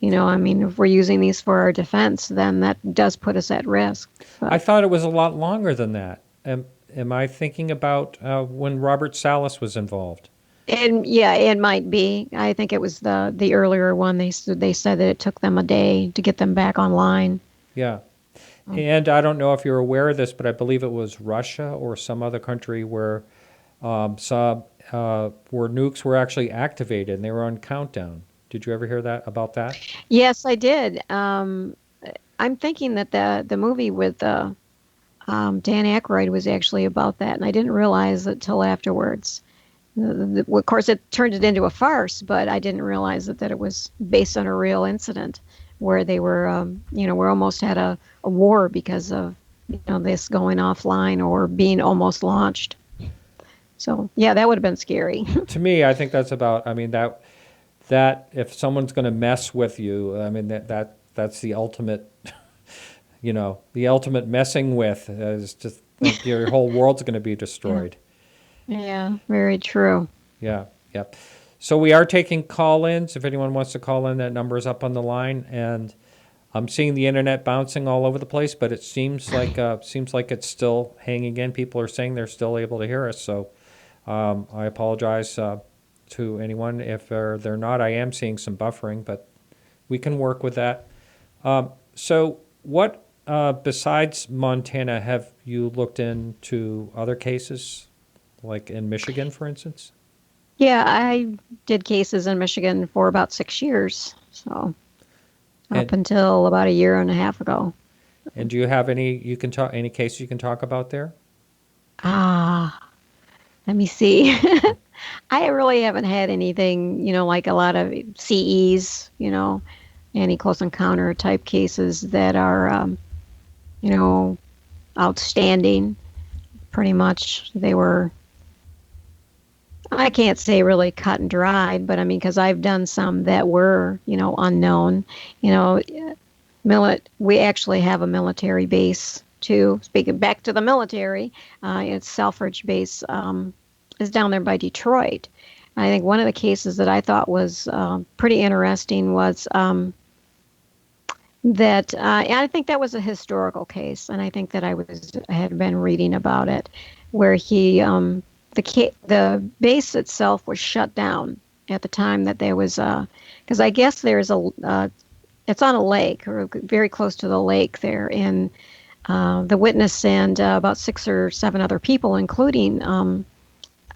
I mean, if we're using these for our defense, then that does put us at risk. I thought it was a lot longer than that. Am I thinking about when Robert Salas was involved? And yeah, it might be. I think it was the earlier one. They said that it took them a day to get them back online. Yeah. And I don't know if you're aware of this, but I believe it was Russia or some other country where where nukes were actually activated and they were on countdown. Did you ever hear about that? Yes, I did. I'm thinking that the movie with Dan Aykroyd was actually about that, and I didn't realize it till afterwards. Of course, it turned it into a farce, but I didn't realize that it was based on a real incident where they were, we almost had a war because of, this going offline or being almost launched. So, yeah, that would have been scary. To me, I think that's about, I mean, that if someone's going to mess with you, I mean, that's the ultimate, the ultimate messing with is just your whole world's going to be destroyed. Yeah, very true. Yeah, yep. So we are taking call-ins. If anyone wants to call in, that number is up on the line. And I'm seeing the internet bouncing all over the place, but it seems like it's still hanging in. People are saying they're still able to hear us. So I apologize to anyone if they're not. I am seeing some buffering, but we can work with that. So what, besides Montana, have you looked into other cases, like in Michigan, for instance? Yeah, I did cases in Michigan for about 6 years, so up until about a year and a half ago. And do you have any cases you can talk about there? Let me see. I really haven't had anything, like a lot of CEs, any close encounter type cases that are, outstanding. Pretty much they were, I can't say really cut and dried, but I mean, because I've done some that were, unknown. We actually have a military base too. Speaking back to the military, it's Selfridge base is down there by Detroit. I think one of the cases that I thought was pretty interesting was that I think that was a historical case, and I think that I had been reading about it, where the base itself was shut down at the time that there was because I guess there's it's on a lake or very close to the lake there, and the witness and about 6 or 7 other people, including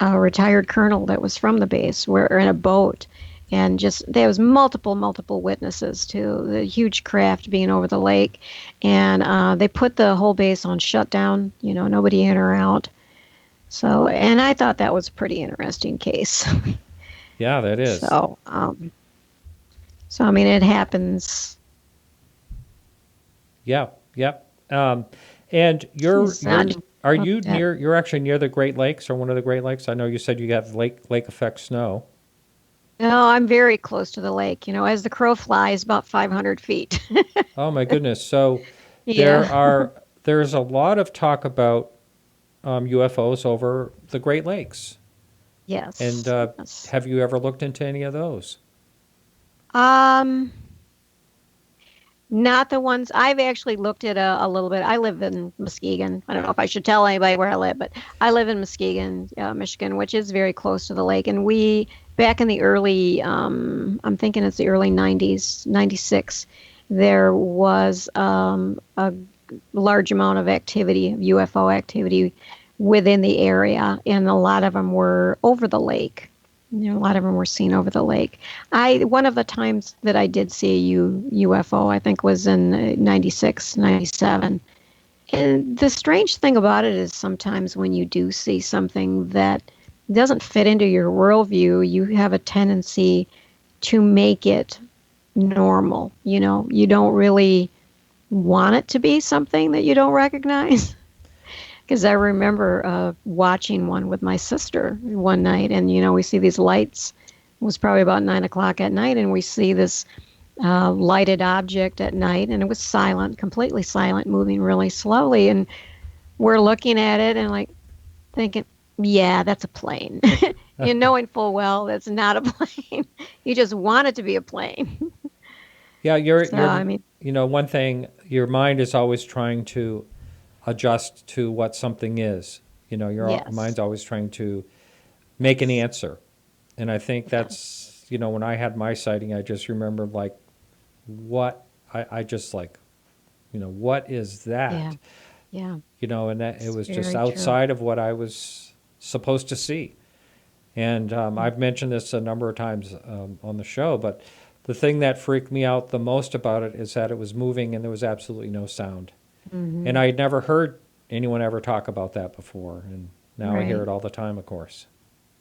a retired colonel that was from the base, were in a boat, and there was multiple witnesses to the huge craft being over the lake, and they put the whole base on shutdown, nobody in or out. So, and I thought that was a pretty interesting case. Yeah, that is. So I mean, it happens. Yeah, yep. And you're actually near the Great Lakes or one of the Great Lakes? I know you said you got lake effect snow. No, I'm very close to the lake. As the crow flies, about 500 feet. Oh my goodness! So there's a lot of talk about UFOs over the Great Lakes. Yes. And yes. Have you ever looked into any of those? Not the ones I've actually looked at a little bit. I live in Muskegon. I don't know if I should tell anybody where I live, but I live in Muskegon, Michigan, which is very close to the lake. And back in the early, I'm thinking it's the early 90s, 96, there was a large amount of activity, UFO activity within the area, and a lot of them were over the lake. A lot of them were seen over the lake. One of the times that I did see a UFO, I think, was in 96, 97. And the strange thing about it is sometimes when you do see something that doesn't fit into your worldview, you have a tendency to make it normal. You don't really want it to be something that you don't recognize. Because I remember watching one with my sister one night, and we see these lights was probably about 9 o'clock at night, and we see this lighted object at night, and it was silent, completely silent, moving really slowly. And we're looking at it and like thinking, yeah, that's a plane. And knowing full well that's not a plane. You just want it to be a plane. Yeah, So, I mean, one thing, your mind is always trying to adjust to what something is. Your yes. mind's always trying to make an answer. And I think that's, when I had my sighting, I just remember like, I just like, what is that? Yeah. And that it was It's just very outside of what I was supposed to see. And I've mentioned this a number of times on the show, but the thing that freaked me out the most about it is that it was moving and there was absolutely no sound. Mm-hmm. And I had never heard anyone ever talk about that before. And now I hear Right. it all the time, of course.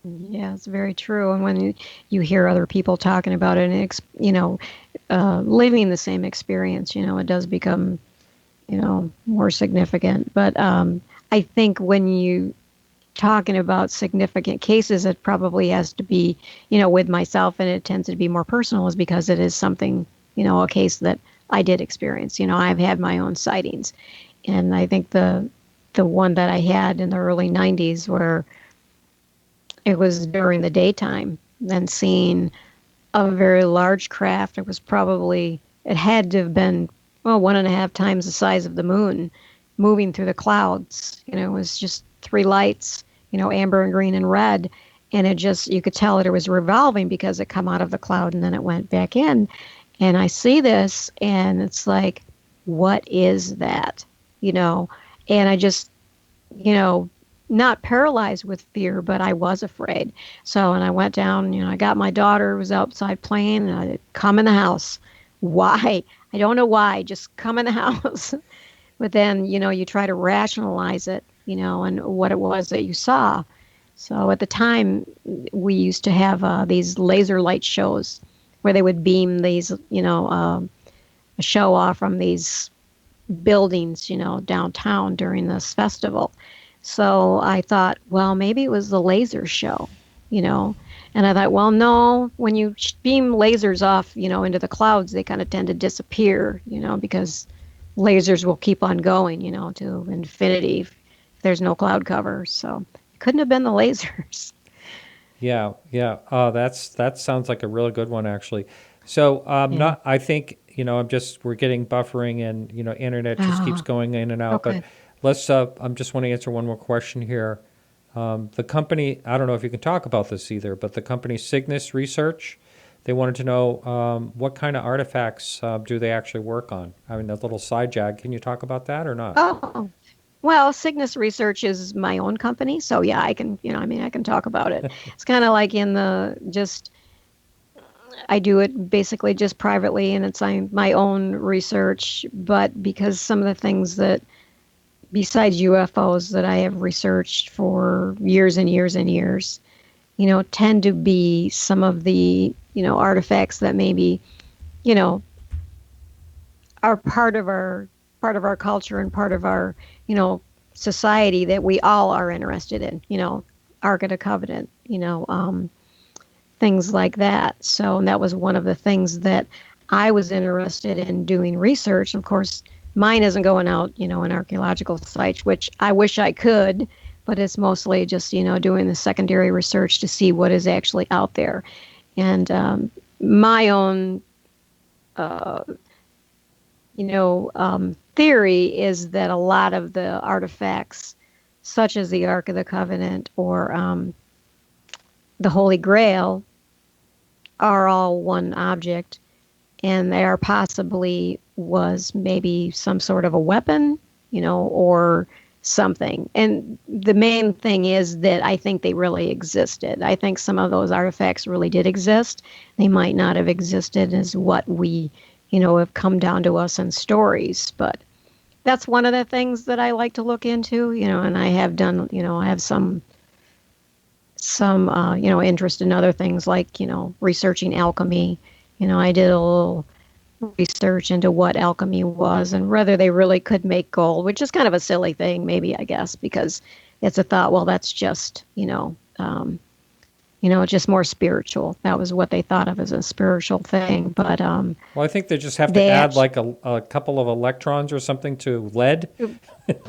Yeah, it's very true. And when you hear other people talking about it and, living the same experience, it does become, more significant. But I think when you talking about significant cases, it probably has to be, with myself, and it tends to be more personal, is because it is something, a case that I did experience. I've had my own sightings. And I think the one that I had in the early 90s, where it was during the daytime, then seeing a very large craft. It had to have been, 1.5 times the size of the moon, moving through the clouds. It was just 3 lights, amber and green and red. And you could tell that it was revolving because it come out of the cloud and then it went back in. And I see this and it's like, what is that? And I just, not paralyzed with fear, but I was afraid. So, and I went down, I got my daughter, was outside playing, and I come in the house. Why? I don't know why, just come in the house. But then, you try to rationalize it, and what it was that you saw. So at the time, we used to have these laser light shows where they would beam these, a show off from these buildings, downtown during this festival. So I thought, well, maybe it was the laser show, and I thought, well, no, when you beam lasers off, into the clouds, they kind of tend to disappear, because lasers will keep on going, to infinity if there's no cloud cover. So it couldn't have been the lasers. Yeah. That sounds like a really good one, actually. So Yeah. I think, we're getting buffering and, internet just keeps going in and out. Okay. But let's, just want to answer one more question here. The company, I don't know if you can talk about this either, but the company Cygnus Research, they wanted to know what kind of artifacts do they actually work on? I mean, that little side jag, can you talk about that or not? Oh, well, Cygnus Research is my own company. So yeah, I can, I can talk about it. It's kind of like I do it basically just privately, and it's my own research. But because some of the things that, besides UFOs, that I have researched for years and years and years, tend to be some of the, artifacts that maybe, are part of our culture and part of our, society that we all are interested in, Ark of the Covenant, things like that. So that was one of the things that I was interested in doing research. Of course, mine isn't going out, in archaeological sites, which I wish I could, but it's mostly just, doing the secondary research to see what is actually out there. And my own, theory is that a lot of the artifacts, such as the Ark of the Covenant or the Holy Grail, are all one object, and they are possibly was maybe some sort of a weapon, or something. And the main thing is that I think they really existed. I think some of those artifacts really did exist. They might not have existed as what we, have come down to us in stories, but that's one of the things that I like to look into, and I have done, I have some interest in other things like, researching alchemy. I did a little research into what alchemy was and whether they really could make gold, which is kind of a silly thing, maybe, I guess, because it's a thought, well, that's just, just more spiritual. That was what they thought of as a spiritual thing. But Well, I think they just have to they add like a couple of electrons or something to lead,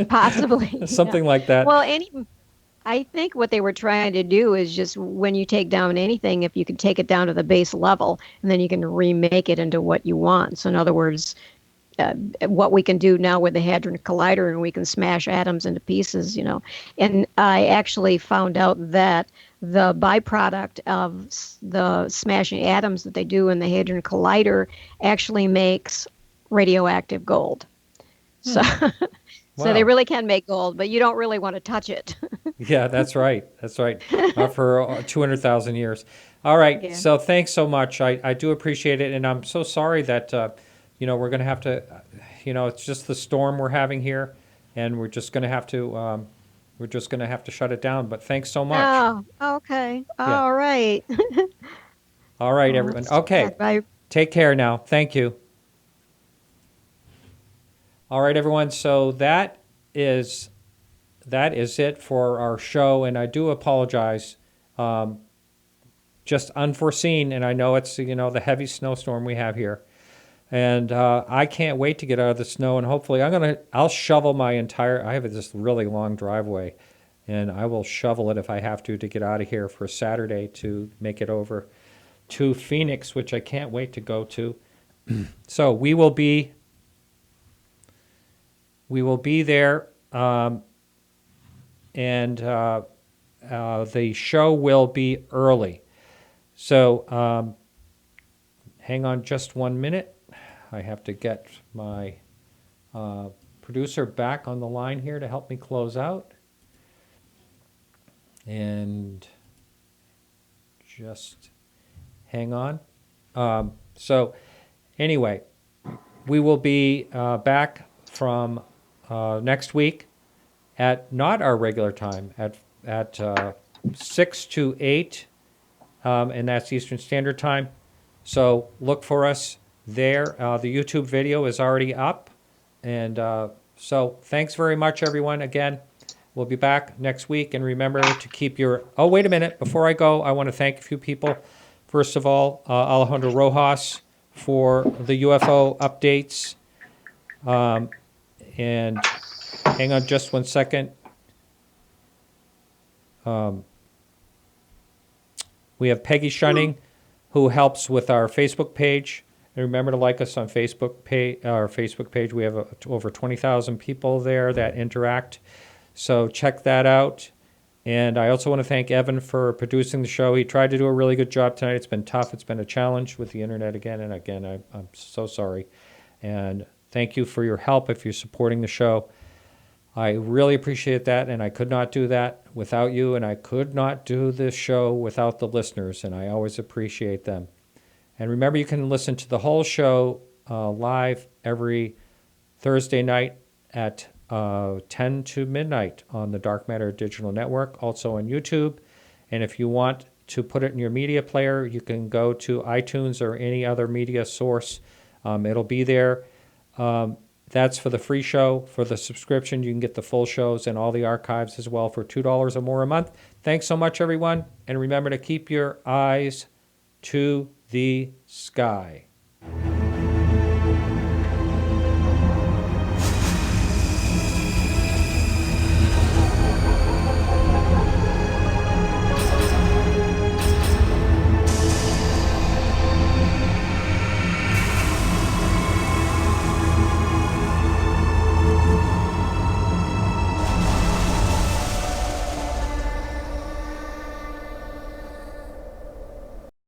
possibly, yeah. something like that. Well, I think what they were trying to do is just when you take down anything, if you can take it down to the base level, and then you can remake it into what you want. So in other words, what we can do now with the Hadron Collider, and we can smash atoms into pieces, And I actually found out that the byproduct of the smashing atoms that they do in the Hadron Collider actually makes radioactive gold. So, so they Wow. really can make gold, but you don't really want to touch it. Yeah, that's right. That's right. For 200,000 years. All right. Yeah. So thanks so much. I do appreciate it. And I'm so sorry that, we're going to have to, it's just the storm we're having here. And we're just going to have to, shut it down. But thanks so much. Oh, okay. Yeah. All right. All right, Oh, everyone. that's Okay. sad. Bye. Take care now. Thank you. All right, everyone. So that is it for our show, and I do apologize. Just unforeseen, and I know it's the heavy snowstorm we have here, and I can't wait to get out of the snow. And hopefully, I'll shovel my entire. I have this really long driveway, and I will shovel it if I have to get out of here for Saturday to make it over to Phoenix, which I can't wait to go to. So we will be there. And the show will be early. So hang on just 1 minute. I have to get my producer back on the line here to help me close out. And just hang on. So anyway, we will be back from next week at not our regular time, at 6 to 8, and that's Eastern Standard Time. So look for us there. The YouTube video is already up. And so thanks very much, everyone. Again, we'll be back next week. And remember to keep your... Oh, wait a minute. Before I go, I want to thank a few people. First of all, Alejandro Rojas for the UFO updates. And hang on just 1 second. We have Peggy Shunning, who helps with our Facebook page. And remember to like us on our Facebook page. We have over 20,000 people there that interact. So check that out. And I also want to thank Evan for producing the show. He tried to do a really good job tonight. It's been tough. It's been a challenge with the internet again and again. I'm so sorry. And thank you for your help if you're supporting the show. I really appreciate that, and I could not do that without you, and I could not do this show without the listeners, and I always appreciate them. And remember, you can listen to the whole show live every Thursday night at 10 to midnight on the Dark Matter Digital Network, also on YouTube. And if you want to put it in your media player, you can go to iTunes or any other media source. It'll be there. That's for the free show. For the subscription, you can get the full shows and all the archives as well for $2 or more a month. Thanks so much, everyone. And remember to keep your eyes to the sky.